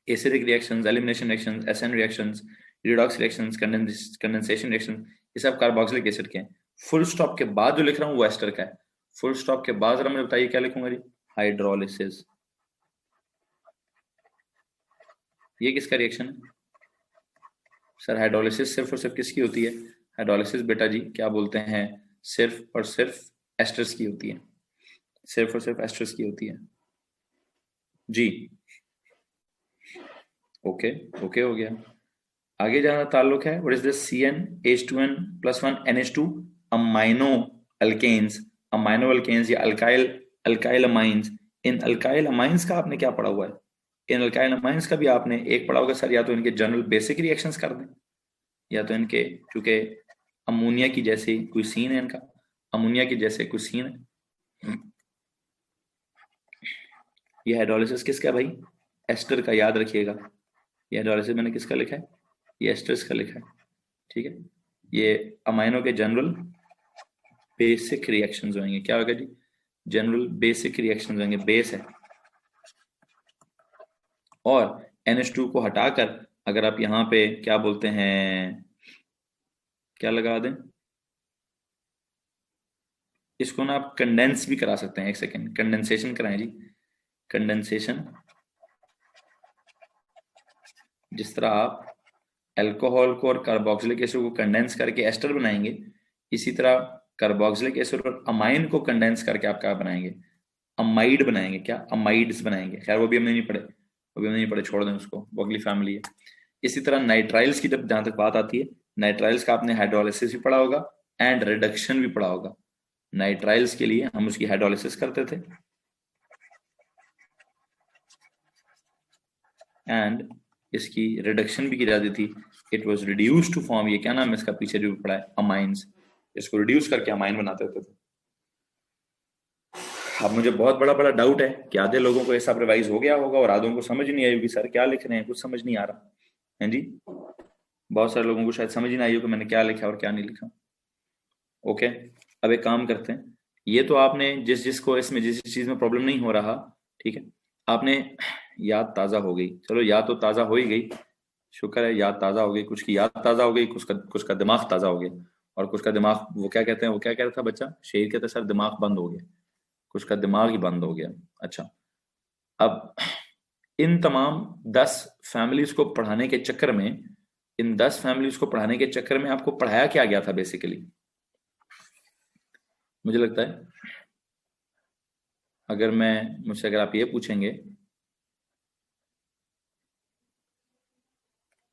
Acidic reactions, elimination reactions, SN reactions, redox reactions, condensation reactions, ये सब कार्बोक्सिलिक एसिड के हैं। फुल स्टॉप के बाद जो लिख रहा हूँ वो एस्टर का है। फुल स्टॉप के बाद जरा मुझे बताइए क्या लिखूंगा जी? हाइड्रोलिसिस। ये किसका रिएक्शन है सर? हाइड्रोलिसिस सिर्फ और सिर्फ किसकी होती है? हाइड्रोलिसिस बेटा जी क्या बोलते हैं, सिर्फ और सिर्फ एस्टर्स की होती है। सिर्फ और सिर्फ एस्टर्स की होती है जी। ओके ओके हो गया। आगे जाना ताल्लुक है, what is this? CnH2n+1 NH2 amino alkanes. Amino alkanes या अल्काइल अमाइंस। इन अल्काइल अमाइंस का आपने क्या पढ़ा हुआ है? इन अल्काइल अमाइंस का भी आपने एक पढ़ा होगा सर, या तो इनके जनरल बेसिक रिएक्शंस कर दें, या तो इनके, चूंकि अमोनिया की जैसे कोई सीन है इनका, अमोनिया की जैसे कोई सीन है। ये हाइड्रोलिसिस किसका है भाई? एस्टर का, याद रखिएगा। ये हाइड्रोलिसिस मैंने किसका लिखा है? ये एस्टर्स का लिखा है, ठीक है। ये अमाइनो के जनरल बेसिक रिएक्शंस होंगे। क्या होगा जी? जनरल बेसिक रिएक्शंस होंगे, बेस है। और NH2 को हटाकर अगर आप यहाँ पे क्या बोलते हैं, क्या लगा दें, इसको ना आप कंडेंस भी करा सकते हैं। एक सेकेंड, कंडेंसेशन कराएं जी। कंडेंसेशन, जिस तरह आप अल्कोहल को और कार्बोक्सिलिक एसिड को कंडेंस करके एस्टर बनाएंगे, इसी तरह कार्बोक्सिलिक एसिड और अमाइन को कंडेंस करके आप क्या बनाएंगे? अमाइड बनाएंगे। क्या? अमाइड्स बनाएंगे। खैर वो भी हमने नहीं पढ़े, वो भी हमने नहीं पढ़े, छोड़ दें उसको, वो अगली फैमिली है। इसी तरह नाइट्राइल्स की जब जहां तक बात आती है, नाइट्राइल्स का आपने हाइड्रोलिसिस भी पढ़ा होगा एंड रिडक्शन भी पढ़ा होगा। नाइट्राइल्स के लिए हम उसकी हाइड्रोलिसिस करते थे एंड इसकी रिडक्शन भी की जाती थी। It was reduced to form, ये क्या नाम है इसका, पीछे जो पढ़ा है, अमाइंस। इसको रिड्यूस करके अमाइन बनाते होते थे। अब मुझे बहुत बड़ा बड़ा डाउट है कि आधे लोगों को ये सब रिवाइज हो गया होगा और आधों को समझ नहीं आई होगी, सर क्या लिख रहे हैं, कुछ समझ नहीं आ रहा है जी। बहुत सारे लोगों को शायद समझ ही नहीं आई हो कि मैंने क्या लिखा और क्या नहीं लिखा। ओके, अब एक काम करते हैं, ये तो आपने जिस जिसको इसमें जिस चीज में प्रॉब्लम नहीं हो रहा, ठीक है, आपने याद ताजा हो गई। चलो याद तो ताजा हो ही गई, शुक्र है, याद ताजा हो गई। कुछ की याद ताजा हो गई, कुछ का दिमाग ताजा हो गया, और कुछ का दिमाग, वो क्या कहते हैं, वो क्या कह रहा था बच्चा, शेर कहते सर दिमाग बंद हो गया, कुछ का दिमाग ही बंद हो गया। अच्छा, अब इन तमाम 10 फैमिलीज को पढ़ाने के चक्कर में, इन 10 फैमिलीज को पढ़ाने के चक्कर में आपको पढ़ाया क्या गया था बेसिकली? मुझे लगता है अगर मैं मुझसे अगर आप ये पूछेंगे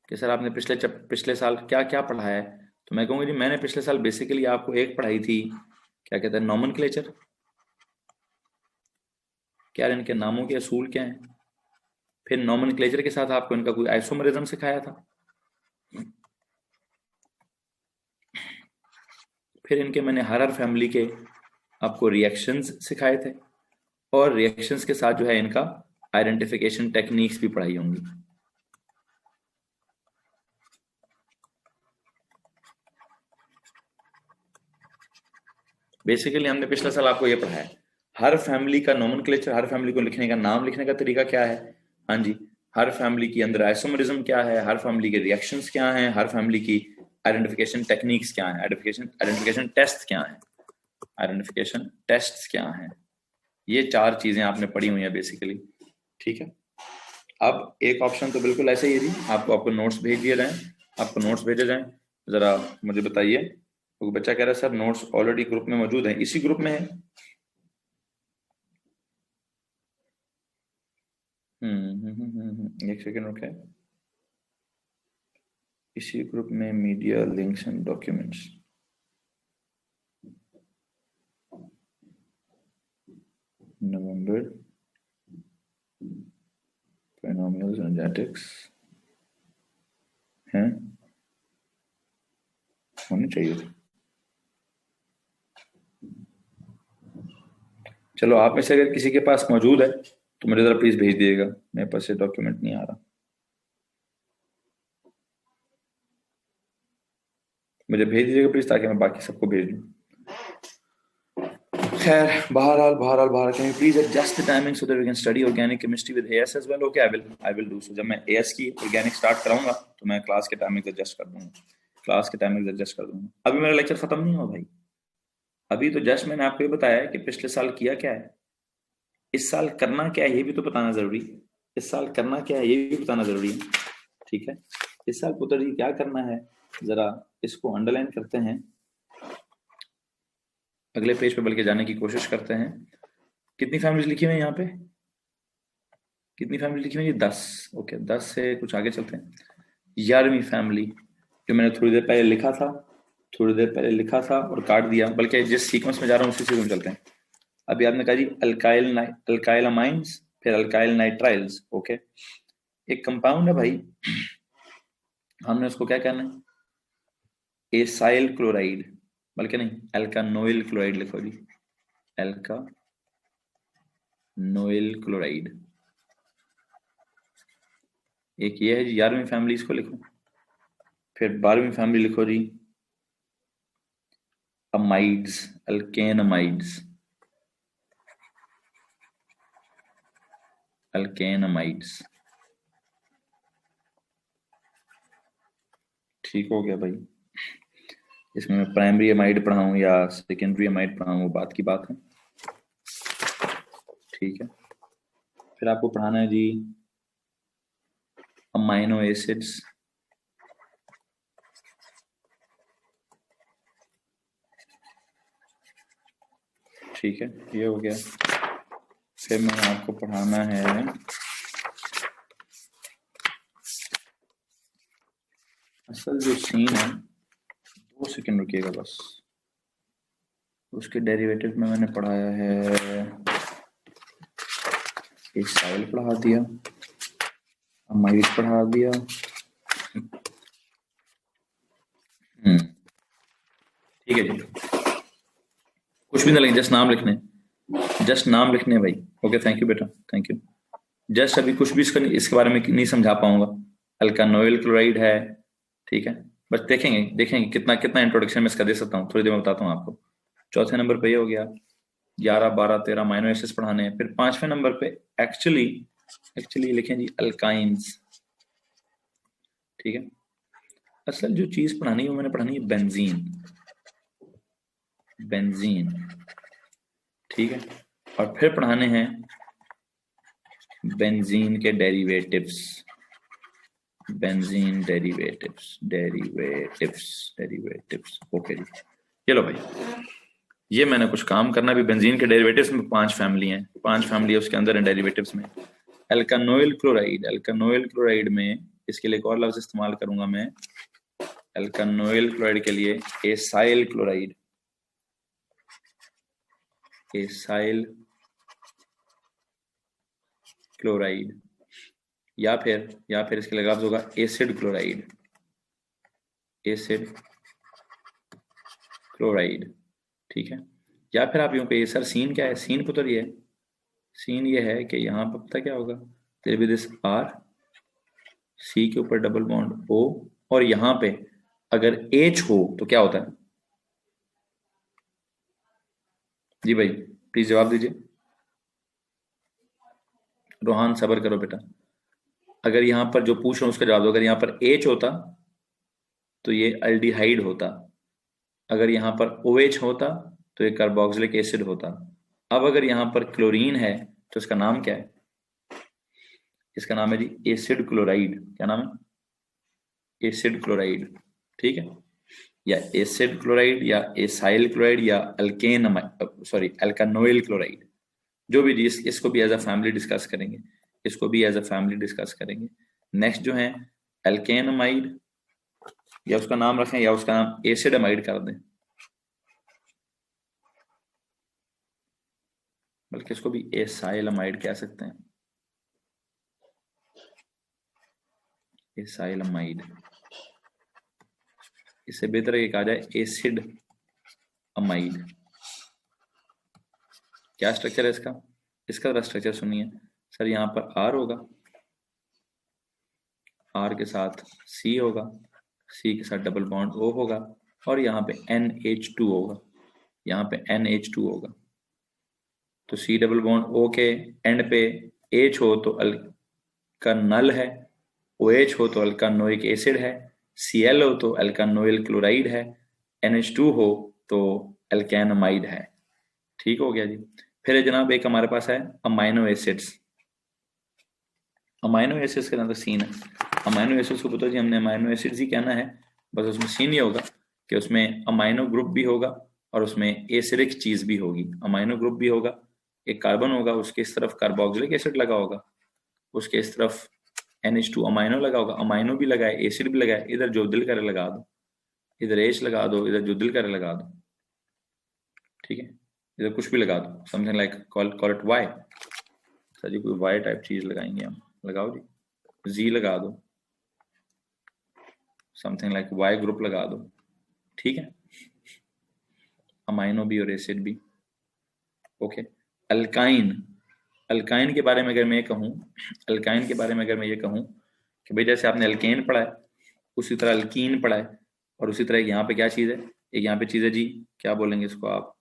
कि सर आपने पिछले साल क्या क्या पढ़ाया है, तो मैं कहूँगा जी मैंने पिछले साल बेसिकली आपको एक पढ़ाई थी, क्या कहते हैं, नॉमेनक्लेचर। क्या इनके नामों के असूल क्या हैं। फिर नॉमेनक्लेचर के साथ आपको इनका कोई आइसोमरिज्म सिखाया था। फिर इनके मैंने हर फैमिली के आपको रिएक्शंस सिखाए थे, और रिएक्शंस के साथ जो है इनका आइडेंटिफिकेशन टेक्निक्स भी पढ़ाई होंगी। बेसिकली हमने पिछले साल आपको ये पढ़ाया, हर फैमिली का नोमेनक्लेचर, हर फैमिली को लिखने का, नाम लिखने का तरीका क्या है, हाँ जी, हर फैमिली के अंदर आइसोमरिज्म क्या है, हर फैमिली के रिएक्शंस क्या हैं, हर फैमिली की आइडेंटिफिकेशन टेक्निक्स क्या है, आइडेंटिफिकेशन टेस्ट क्या है, आइडेंटिफिकेशन टेस्ट क्या है। ये 4 चीजें आपने पढ़ी हुई हैं बेसिकली, ठीक है। अब एक ऑप्शन तो बिल्कुल ऐसे ही है, आपको नोट्स भेज दिए जाएं, आपको नोट्स भेजे जाएं, जरा मुझे बताइए। तो बच्चा कह रहा है सर नोट्स ऑलरेडी ग्रुप में मौजूद हैं, इसी ग्रुप में है। एक सेकेंड रुके। इसी ग्रुप में media links and documents, November, polynomials and genetics हैं, होनी चाहिए थी। चलो आप में से अगर किसी के पास मौजूद है तो मुझे जरा प्लीज भेज दिएगा, मेरे पास ये डॉक्यूमेंट नहीं आ रहा। मुझे भेज दीजिएगा प्लीज ताकि मैं बाकी सबको भेज दूं। खैर, बहरहाल can you please adjust the timing so that we can study organic chemistry with AS as well? Okay, I will do so. जब मैं एएस की ऑर्गेनिक स्टार्ट कराऊंगा तो मैं क्लास के टाइमिंग एडजस्ट कर दूंगा। अभी मेरा लेक्चर खत्म नहीं हुआ भाई, अभी तो जस्ट मैंने आपको ये बताया है कि पिछले साल किया क्या है, इस साल करना क्या है ये भी तो बताना जरूरी है। इस साल करना क्या है ये भी बताना जरूरी है, ठीक है? इस साल पुत्र जी क्या करना है, जरा इसको अंडरलाइन करते हैं, अगले पेज पे बल्कि जाने की कोशिश करते हैं। कितनी फैमिलीज लिखी हुई है यहाँ पे? कितनी फैमिली लिखी हुई है? 10। ओके, 10 से कुछ आगे चलते हैं। 11वीं फैमिली, जो मैंने थोड़ी देर पहले लिखा था और काट दिया, बल्कि जिस सीक्वेंस में जा रहा हूँ उसी सीक्वेंस में चलते हैं। अभी आपने कहा जी अल्काइल अमाइंस, फिर अल्काइल नाइट्राइल्स। ओके, एक कंपाउंड है भाई, हमने उसको क्या कहना है? एसाइल क्लोराइड, बल्कि नहीं, एल्कानोइल क्लोराइड लिखो जी, एल्कानोइल क्लोराइड। एक ये है जी 11वीं फैमिली, इसको लिखो। फिर 12वीं फैमिली लिखो जी, अमाइड्स, अल्केन अमाइड्स। ठीक हो गया भाई। इसमें मैं प्राइमरी अमाइड पढ़ाऊं या सेकेंडरी अमाइड पढ़ाऊं वो बात की बात है, ठीक है? फिर आपको पढ़ाना है जी अमाइनो एसिड्स, ठीक है, ये हो गया। फिर मैं आपको पढ़ाना है असल जो सीन है, 2 सेकेंड रुकिएगा बस, उसके डेरिवेटिव में मैंने पढ़ाया है, एसाइल पढ़ा दिया, अमाइड पढ़ा दिया, ठीक है जी। कुछ भी ना लिखें, जस्ट नाम लिखने भाई। ओके, थैंक यू बेटा, थैंक यू। जस्ट अभी कुछ भी इसके बारे में नहीं समझा पाऊंगा। अल्कानोइल क्लोराइड है, ठीक है, बस देखेंगे कितना इंट्रोडक्शन में इसका दे सकता हूँ, थोड़ी देर में बताता हूँ आपको। चौथे नंबर पे ये हो गया, 11, 12, 13 अमाइनो एसिड्स पढ़ाने हैं। फिर 5वें नंबर पे एक्चुअली लिखें जी अल्काइंस, ठीक है? असल जो चीज पढ़ानी है वो मैंने पढ़ानी है बेंजीन, ठीक है? और फिर पढ़ाने हैं बेंजीन के डेरिवेटिव्स, ओके जी। चलो भाई, ये मैंने कुछ काम करना भी। बेंजीन के डेरिवेटिव्स में 5 फैमिली हैं, उसके अंदर है डेरिवेटिव्स में। अल्कानोइल क्लोराइड में इसके लिए एक और लफ्ज इस्तेमाल करूंगा मैं, अल्कानोइल क्लोराइड के लिए एसाइल क्लोराइड, या फिर इसके लिए लफ्ज होगा एसिड क्लोराइड, ठीक है? या फिर आप यूं कहिए सर सीन क्या है? सीन पुत्र ये है, सीन ये है कि यहाँ पर पता क्या होगा, there will be this R, C के ऊपर डबल बॉन्ड O, और यहाँ पे अगर H हो तो क्या होता है जी भाई? प्लीज जवाब दीजिए। रोहान सबर करो बेटा, अगर यहाँ पर जो पूछ रहा हूँ उसका जवाब दो। अगर यहाँ पर H होता तो ये अल्डिहाइड होता, अगर यहाँ पर OH होता तो ये कार्बोक्सिलिक एसिड होता। अब अगर यहाँ पर क्लोरीन है तो इसका नाम क्या है? इसका नाम है जी एसिड क्लोराइड। क्या नाम है? एसिड क्लोराइड, ठीक है? या एसिड क्लोराइड या एसाइल क्लोराइड या अल्कानोइल क्लोराइड, जो भी जी, इसको भी एज अ फैमिली डिस्कस करेंगे। इसको भी एज अ फैमिली डिस्कस करेंगे। नेक्स्ट जो है एल्केन अमाइड, या उसका नाम रखें या उसका नाम एसिड अमाइड कर दें, बल्कि इसको भी एसाइल अमाइड कह सकते हैं, एसाइल अमाइड। इससे बेहतर है कहा जाए एसिड अमाइड। क्या स्ट्रक्चर है इसका? इसका जरा स्ट्रक्चर सुनिए सर। यहाँ पर आर होगा, आर के साथ सी होगा, सी के साथ डबल बॉन्ड ओ होगा, और यहाँ पे NH2 होगा, यहाँ पे NH2 होगा। तो सी डबल बॉन्ड ओ के एंड पे H हो तो अल्कानल है, OH हो तो अल्कानोइक एसिड है, Cl हो तो अल्कानोइल क्लोराइड है, NH2 हो तो अल्केनमाइड है। ठीक हो गया जी। फिर जनाब एक हमारे पास है अमाइनो एसिड्स। अमाइनो एसिड्स का तो सीन है, अमाइनो एसिड्स को पता जी हमने अमाइनो एसिड्स ही कहना है, बस उसमें सीन ये होगा कि उसमें अमाइनो ग्रुप भी होगा और उसमें एसिडिक चीज भी होगी। अमाइनो ग्रुप भी होगा, एक कार्बन होगा, उसके इस तरफ कार्बोक्सिलिक एसिड लगा होगा, उसके इस तरफ NH2 अमाइनो लगा होगा, अमाइनो भी लगा है, एसिड भी लगा है, इधर जो दिल करे लगा दो, इधर H लगा दो, इधर जो दिल करे लगा दो, ठीक है, इधर कुछ भी लगा दो, something like call it Y. Sir जी कोई वाई टाइप चीज लगाएंगे हम, लगाओ जी, जी लगा दो, समथिंग लाइक वाई ग्रुप लगा दो, ठीक है, अमाइनो भी और एसिड भी। ओके, अल्काइन, अल्काइन के बारे में अगर मैं कहूँ, अल्काइन के बारे में अगर मैं ये कहूँ कि भाई जैसे आपने अल्केन पढ़ा है उसी तरह अल्कीन पढ़ा है, और उसी तरह यहाँ पे क्या चीज़ है, एक यहाँ पे चीज़ है जी, क्या बोलेंगे इसको आप,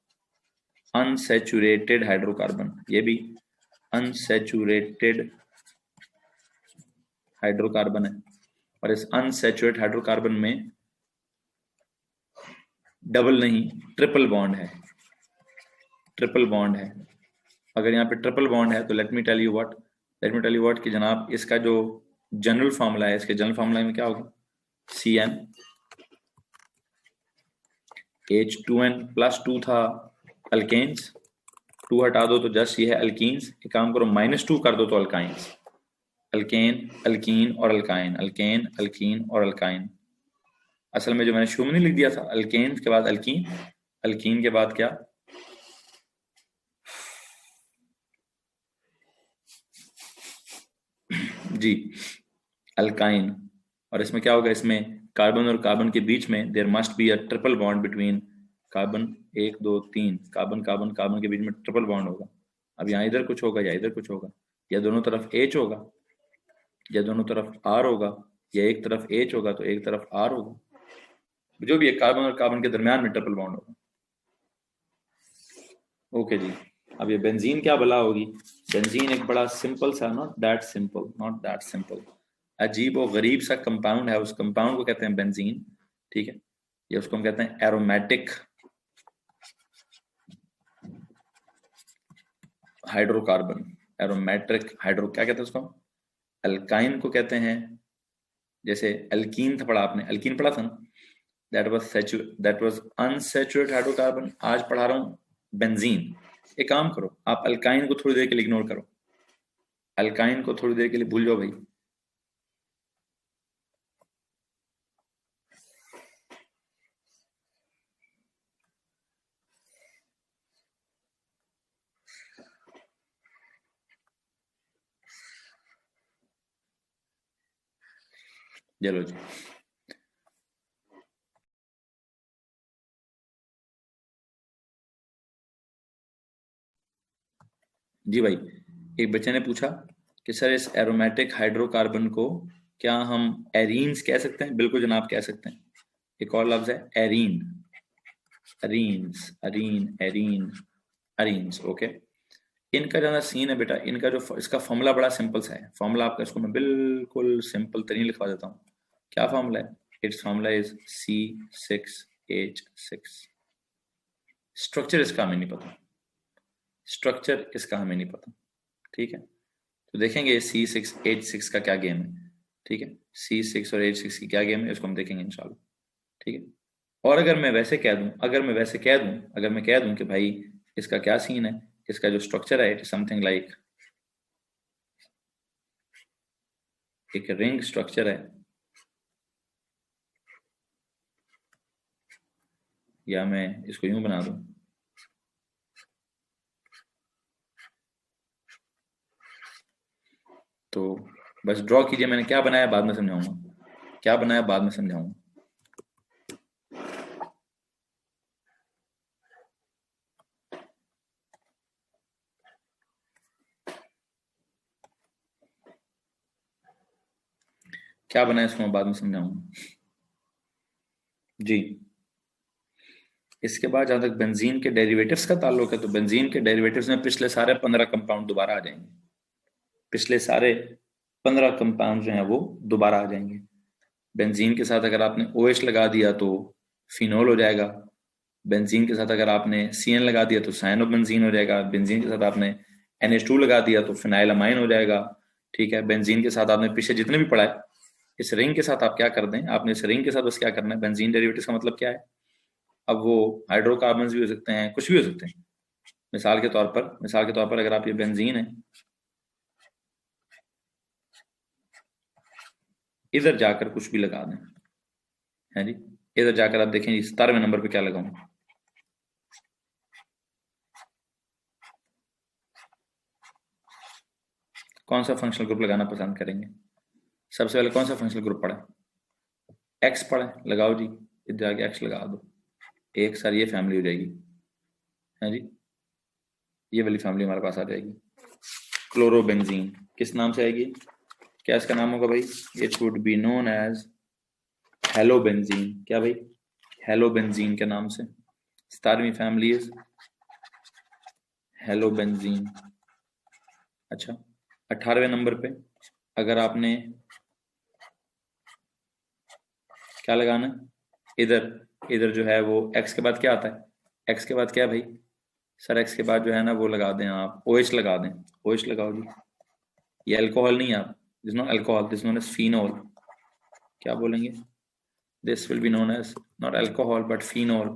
अनसैचुरेटेड हाइड्रोकार्बन। ये भी अनसैचुरेटेड हाइड्रोकार्बन है, और इस अनसैचुरेटेड हाइड्रोकार्बन में डबल नहीं ट्रिपल बॉन्ड है, ट्रिपल बॉन्ड है। अगर यहाँ पे ट्रिपल बॉन्ड है तो let me tell you what कि जनाब इसका जो जनरल फार्मूला है, इसके जनरल फार्मूला में क्या होगा, CN H2N+2 था अल्केन्स, 2 हटा दो तो जस्ट ये है अल्कीन्स। एक काम करो -2 कर दो तो अल्काइंस, अल्केन अल्कीन और अल्काइन, अल्केन अल्कीन और अल्काइन। असल में जो मैंने शुरू में नहीं लिख दिया था, अल्केन के बाद अल्कीन, अल्कीन के बाद क्या, जी अल्काइन। और इसमें क्या होगा, इसमें कार्बन और कार्बन के बीच में there must be a triple bond between carbon, 1 2 3 carbon carbon carbon के बीच में ट्रिपल बॉन्ड होगा। अब यहाँ इधर कुछ होगा या इधर कुछ होगा, या दोनों तरफ H होगा या दोनों तरफ R होगा, या एक तरफ H होगा तो एक तरफ R होगा, जो भी है कार्बन और कार्बन के दरमियान में ट्रिपल बॉन्ड होगा। ओके जी। अब ये बेंजीन क्या भला होगी, बेंजीन एक बड़ा सिंपल सा, नॉट दैट सिंपल, अजीब और गरीब सा कंपाउंड है, उस कंपाउंड को कहते हैं बेंजीन, ठीक है। ये उसको हम कहते हैं एरोमेटिक हाइड्रोकार्बन, एरोमेट्रिक हाइड्रो, क्या कहते हैं उसको, अल्काइन को कहते हैं। जैसे अल्कीन था पढ़ा आपने, अल्कीन पढ़ा था ना, दैट वाज अनसैचुरेटेड हाइड्रोकार्बन। आज पढ़ा रहा हूं बेंजीन। एक काम करो, आप अल्काइन को थोड़ी देर के लिए इग्नोर करो, अल्काइन को थोड़ी देर के लिए भूल जाओ भाई। चलो जी, जी भाई, एक बच्चे ने पूछा कि सर इस एरोमेटिक हाइड्रोकार्बन को क्या हम एरीन्स कह सकते हैं? बिल्कुल जनाब कह सकते हैं। एक और लफ्ज है arene, arenes, Areen, arene, arenes. Okay, इनका ज्यादा सीन है बेटा, इनका जो इसका फॉर्मूला बड़ा सिंपल सा है। फॉर्मूला आपका इसको मैं बिल्कुल सिंपल तरीन लिखवा देता हूँ। क्या फॉर्मूला है? It's formula is C6H6। Structure इसका हमें नहीं पता, स्ट्रक्चर इसका हमें नहीं पता, ठीक है। तो देखेंगे C6H6 का क्या गेम है, ठीक है। C6 और H6 की क्या गेम है, इसको हम देखेंगे इंशाल्लाह, ठीक है। और अगर मैं वैसे कह दूं, अगर मैं कह दूं कि भाई इसका क्या सीन है, इसका जो स्ट्रक्चर है, इट इज समथिंग लाइक एक रिंग स्ट्रक्चर है, या मैं इसको यूं बना दूं, तो बस ड्रॉ कीजिए। मैंने क्या बनाया बाद में समझाऊंगा, क्या बनाया बाद में समझाऊंगा। क्या बनाया इसको मैं बाद में समझाऊंगा जी। इसके बाद जहां तक बेंजीन के डेरिवेटिव्स का ताल्लुक है, तो बेंजीन के डेरिवेटिव्स में पिछले सारे 15 कंपाउंड दोबारा आ जाएंगे। पिछले सारे 15 कंपाउंड जो हैं वो दोबारा आ जाएंगे। बेंजीन के साथ अगर आपने OH लगा दिया तो फिनोल हो जाएगा। बेंजीन के साथ अगर आपने CN लगा दिया तो साइनोबेंजीन हो जाएगा। बेंजीन के साथ आपने NH2 लगा दिया तो फिनाइलामाइन हो जाएगा। ठीक है, बेंजीन के साथ आपने पीछे जितने भी पढ़ा है, इस रिंग के साथ आप क्या कर दें, आपने इस रिंग के साथ बस क्या करना है, बेंजीन डेरिवेटिव का मतलब क्या है। अब वो हाइड्रोकार्बन भी हो सकते हैं, कुछ भी हो सकते हैं। मिसाल के तौर पर अगर आप, ये बेंजीन है, इधर जाकर कुछ भी लगा दें, है जी, इधर जाकर आप देखें 17वें नंबर पे क्या लगाऊं, कौन सा फंक्शनल ग्रुप लगाना पसंद करेंगे। सबसे पहले कौन सा फंक्शनल ग्रुप पढ़ा, एक्स पढ़ा, लगाओ जी, इधर जाके एक्स लगा दो। एक सर ये फैमिली हो जाएगी, है जी, ये वाली फैमिली हमारे पास आ जाएगी। क्लोरोबेंजीन किस नाम से आएगी, क्या इसका नाम होगा भाई, it would be known as halobenzene. क्या भाई, हेलोबेंजीन के नाम से। 17वीं फैमिली इज हेलोबेंजीन। अच्छा, 18वें नंबर पे अगर आपने क्या लगाना, इधर इधर जो है वो एक्स के बाद क्या आता है, एक्स के बाद क्या है भाई, सर एक्स के बाद जो है ना वो लगा दें आप, OH लगा दें, OH लगाओ जी। ये अल्कोहल नहीं है, आप, this not alcohol, this known as phenol. क्या बोलेंगे, this will be known as not alcohol but phenol,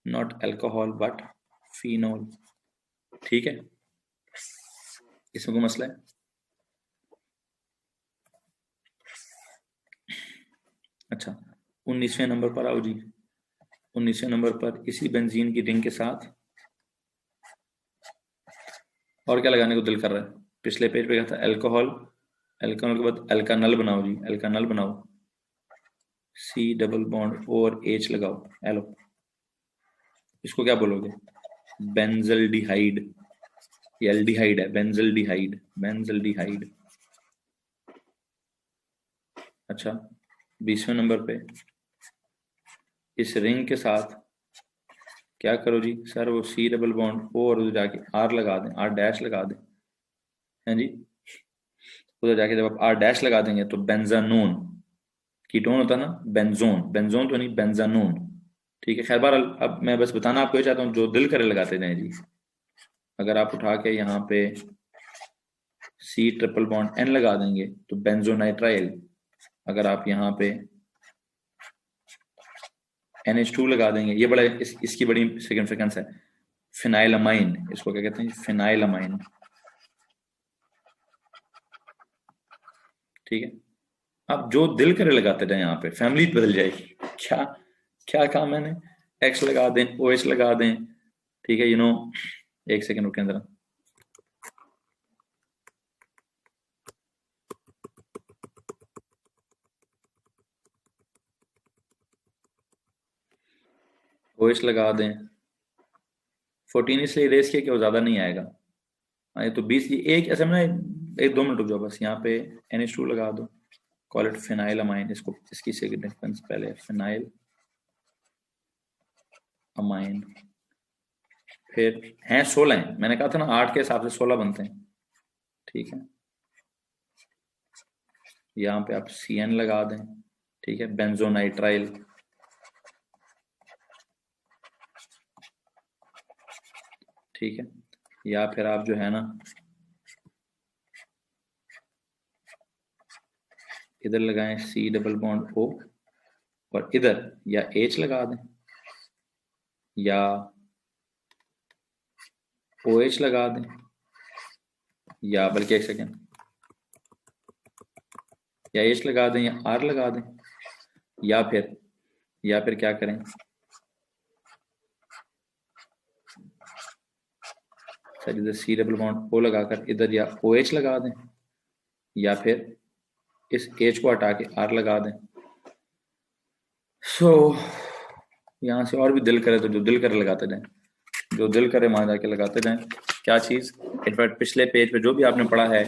not alcohol but phenol. ठीक है, इसमें कोई मसला है। अच्छा, 19वें नंबर पर आओ जी। 19वें नंबर पर इसी बेंजीन की रिंग के साथ और क्या लगाने को दिल कर रहा है। पिछले पेज पे क्या था, अल्कोहल, अल्कोहल के बाद अल्कानल बनाओ जी, अल्कानल बनाओ, C डबल बॉन्ड और H लगाओ, हेलो, इसको क्या बोलोगे, बेंजल्डिहाइड। ये एल्डिहाइड है, बेंजल्डिहाइड, बेंजल्डिहाइड। अच्छा, 20वें नंबर पे इस रिंग के साथ क्या करो जी, सर वो C डबल बॉन्ड O और उधर जाके R लगा दें, R डैश लगा दें, है जी। उधर जाके जब आप R डैश लगा देंगे तो बेंजानोन, कीटोन होता है ना, बेंजोन, बेंजोन तो नहीं, बेंजानोन। ठीक है, खैर बार अब मैं बस बताना आपको ये चाहता हूँ, जो दिल करे लगाते जाए जी। अगर आप उठा के यहाँ पे C ट्रिपल बॉन्ड N लगा देंगे तो बेंजोनाइट्राइल। अगर आप यहाँ पे NH2 लगा देंगे, ये बड़ा इसकी बड़ी सिग्निफिकेंस है, फिनाइलामाइन, इसको क्या कहते हैं, फिनाइलामाइन। ठीक है, आप जो दिल करे लगाते जाए, यहाँ पे फैमिली बदल जाएगी। क्या क्या कहा मैंने, एक्स लगा दें, OH लगा दें, ठीक है, एक सेकेंड रुके जरा। OH लगा दें, 14 इसलिए इरेज किया कि वो ज्यादा नहीं आएगा। हाँ, ये तो 20, ये एक ऐसे में, एक 2 मिनट रुक जाओ बस, यहाँ पे NH2 लगा दो, कॉल इट फिनाइल अमाइन। इसको, इसकी सिग्निफिकेंस पहले, फिनाइल अमाइन। फिर हैं 16 हैं, मैंने कहा था ना 8 के हिसाब से 16 बनते हैं। ठीक है, यहाँ पे आप CN लगा दें, ठीक है, बेंजोनाइट्राइल। ठीक है, या फिर आप जो है ना इधर लगाएं C डबल बॉन्ड O, और इधर या H लगा दें या OH लगा दें, या बल्कि एक सेकेंड, या एच लगा दें या आर लगा दें, या फिर क्या करें, सर इधर सी डबल बॉन्ड ओ लगाकर इधर या ओ एच लगा दें, या फिर इस एच को हटा के आर लगा दें। सो यहाँ से और भी दिल करे तो जो दिल करे लगाते जाएं, जो दिल करे वहां जाके लगाते जाएं। क्या चीज, इनफैक्ट पिछले पेज पे जो भी आपने पढ़ा है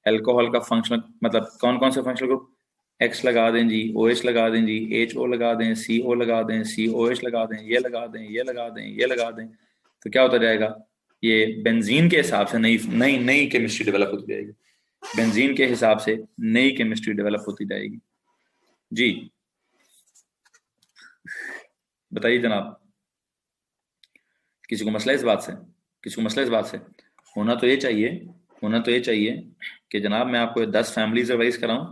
एल्कोहल का फंक्शनल मतलब कौन कौन से फंक्शनल ग्रुप, एक्स लगा दें जी, ओ एच लगा दें जी, एच ओ लगा दें, सी ओ लगा दें, सी ओ एच लगा दें, ये लगा दें, ये लगा दें, ये लगा दें, तो क्या होता जाएगा, ये बेंजीन के हिसाब से नई नई नई केमिस्ट्री डेवलप होती जाएगी। बेंजीन के हिसाब से नई केमिस्ट्री डेवलप होती जाएगी। जी बताइए जनाब, किसी को मसला इस बात से, किसी को मसला इस बात से? होना तो ये चाहिए, होना तो ये चाहिए कि जनाब मैं आपको 10 फैमिलीज रिवाइज कराऊं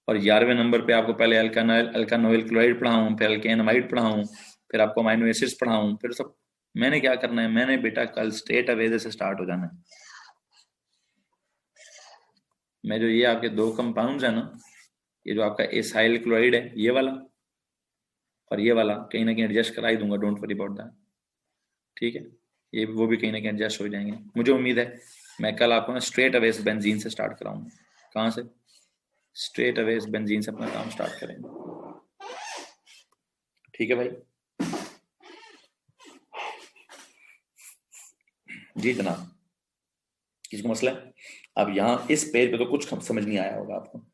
और 11वें नंबर पे आपको पहले अल्कानोइल क्लोराइड पढ़ाऊं, फिर अल्केनमाइड पढ़ाऊं, फिर आपको अमाइनो एसिड्स पढ़ाऊं, फिर सब मैंने क्या करना है, मैंने बेटा कल स्ट्रेट अवे से स्टार्ट हो जाना है। मैं जो ये आपके 2 कंपाउंड्स है ना, ये जो आपका एसाइल क्लोराइड है ये वाला और ये वाला कहीं ना कहीं एडजस्ट करा ही दूंगा, डोंट वरी अबाउट दैट, ठीक है। ये वो भी कहीं ना कहीं एडजस्ट हो जाएंगे, मुझे उम्मीद है। मैं कल आपको ना स्ट्रेट अवे बेंजीन से स्टार्ट कराऊंगा। कहाँ से? स्ट्रेट अवे बेंजीन से अपना काम स्टार्ट करेंगे, ठीक है भाई। जी जनाब, किसी को मसला है? अब यहाँ इस पेज पे तो कुछ समझ नहीं आया होगा आपको,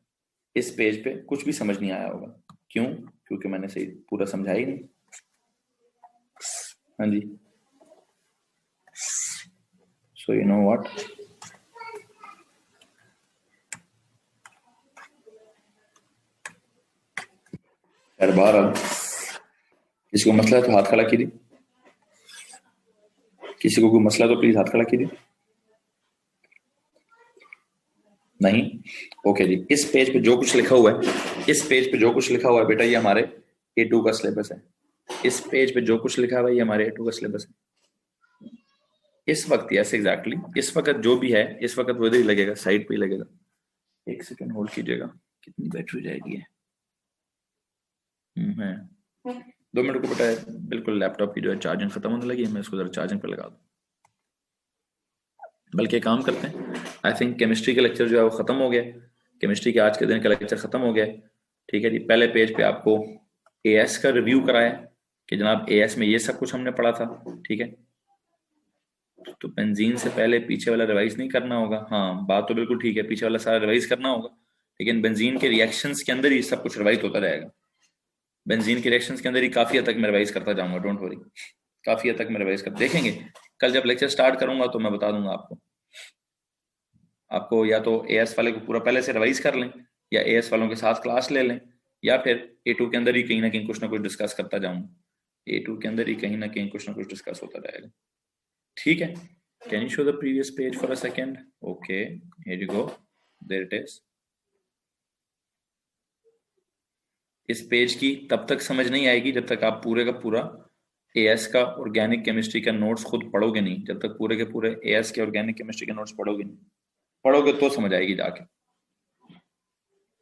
इस पेज पे कुछ भी समझ नहीं आया होगा। क्यों? क्योंकि मैंने सही पूरा समझाया ही नहीं। हाँ जी, सो यू नो व्हाट, यार बाहर किसी को मसला है तो हाथ खड़ा कीजिए, किसी को कोई मसला तो प्लीज हाथ खड़ा कीजिए। नहीं? ओके जी, इस पेज पे जो कुछ लिखा हुआ है, इस पेज पे जो कुछ लिखा हुआ है बेटा ये हमारे A2 का सिलेबस है। इस पेज पे जो कुछ लिखा हुआ है ये हमारे A2 का सिलेबस है। इस वक्त यस एग्जैक्टली, इस वक्त जो भी है इस वक्त वो इधर ही लगेगा, साइड पे ही लगेगा। एक सेकंड होल्ड कीजिएगा, कितनी बैटरी जाएगी है? 2 मिनट को बेटा, बिल्कुल लैपटॉप की जो है चार्जिंग खत्म होने लगी है, मैं इसको जरा चार्जिंग पे लगा दूं। बल्कि काम करते हैं, आई थिंक केमिस्ट्री का लेक्चर जो है वो खत्म हो गया, केमिस्ट्री के आज के दिन का लेक्चर खत्म हो गया, ठीक है जी। पहले पेज पे आपको एएस का रिव्यू कराया कि जनाब एएस में ये सब कुछ हमने पढ़ा था, ठीक है। तो बेंजीन से पहले पीछे वाला रिवाइज नहीं करना होगा, हाँ बात तो बिल्कुल ठीक है, पीछे वाला सारा रिवाइज करना होगा, लेकिन बेंजीन के रिएक्शंस के अंदर ही सब कुछ रिवाइज होता रहेगा। बेंजीन के रिएक्शंस के अंदर ही काफी हद तक मैं रिवाइज करता जाऊंगा, डोंट वरी, काफी हद तक मैं रिवाइज कर देखेंगे। कल जब लेक्चर स्टार्ट करूंगा तो मैं बता दूंगा आपको या तो एएस वाले को पूरा पहले से रिवाइज कर लें, या एएस वालों के साथ क्लास ले लें, या फिर A2 के अंदर ही कहीं ना कुछ डिस्कस करता जाऊंगा। A2 के अंदर ही कहीं ना कुछ डिस्कस होता रहेगा, ठीक है। Can you show the previous page for a second? Okay, here you go, there it is. इस पेज की तब तक समझ नहीं आएगी जब तक आप पूरे का पूरा एएस का ऑर्गेनिक केमिस्ट्री का नोट्स खुद पढ़ोगे नहीं, जब तक पूरे के पूरे एएस के ऑर्गेनिक केमिस्ट्री के नोट्स पढ़ोगे नहीं, पढ़ोगे तो समझ आएगी जाके।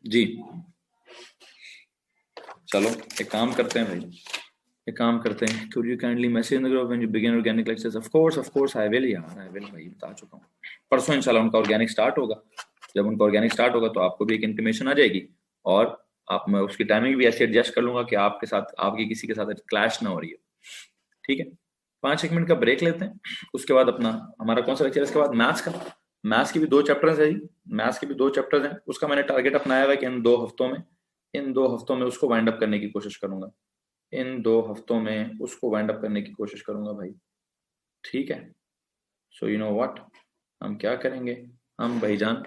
जी चलो एक काम करते हैं भाई, एक काम करते हैं, could you kindly message in the group when you begin organic lectures? Of course I will यार, I will भाई, बता चुका हूँ। परसों इंशाल्लाह उनका ऑर्गेनिक स्टार्ट होगा, जब उनका ऑर्गेनिक स्टार्ट होगा तो आपको भी एक इंटीमेशन आ जाएगी, और आप मैं उसकी टाइमिंग भी ऐसे एडजस्ट कर लूंगा कि आपके साथ आपकी किसी के साथ क्लैश ना हो रही है, ठीक है। 5-1 मिनट का ब्रेक लेते हैं, उसके बाद अपना हमारा कौन सा लेक्चर है इसके बाद? मैथ्स का। मैथ्स की भी 2 चैप्टर्स है जी, मैथ्स के भी 2 चैप्टर्स हैं, उसका मैंने टारगेट अपनाया हुआ है कि इन 2 हफ्तों में उसको वाइंड अप करने की कोशिश करूंगा, इन 2 हफ्तों में उसको वाइंड अप करने की कोशिश करूंगा भाई, ठीक है। सो यू नो व्हाट, हम क्या करेंगे, हम भाईजान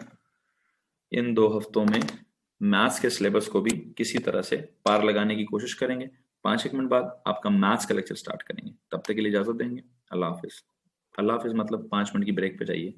इन 2 हफ्तों में मैथ्स के सिलेबस को भी किसी तरह से पार लगाने की कोशिश करेंगे। 5-1 मिनट बाद आपका मैथ्स का लेक्चर स्टार्ट करेंगे, तब तक के लिए इजाजत देंगे। अल्लाह हाफिज। अल्लाह हाफिज मतलब 5 मिनट की ब्रेक पे जाइए।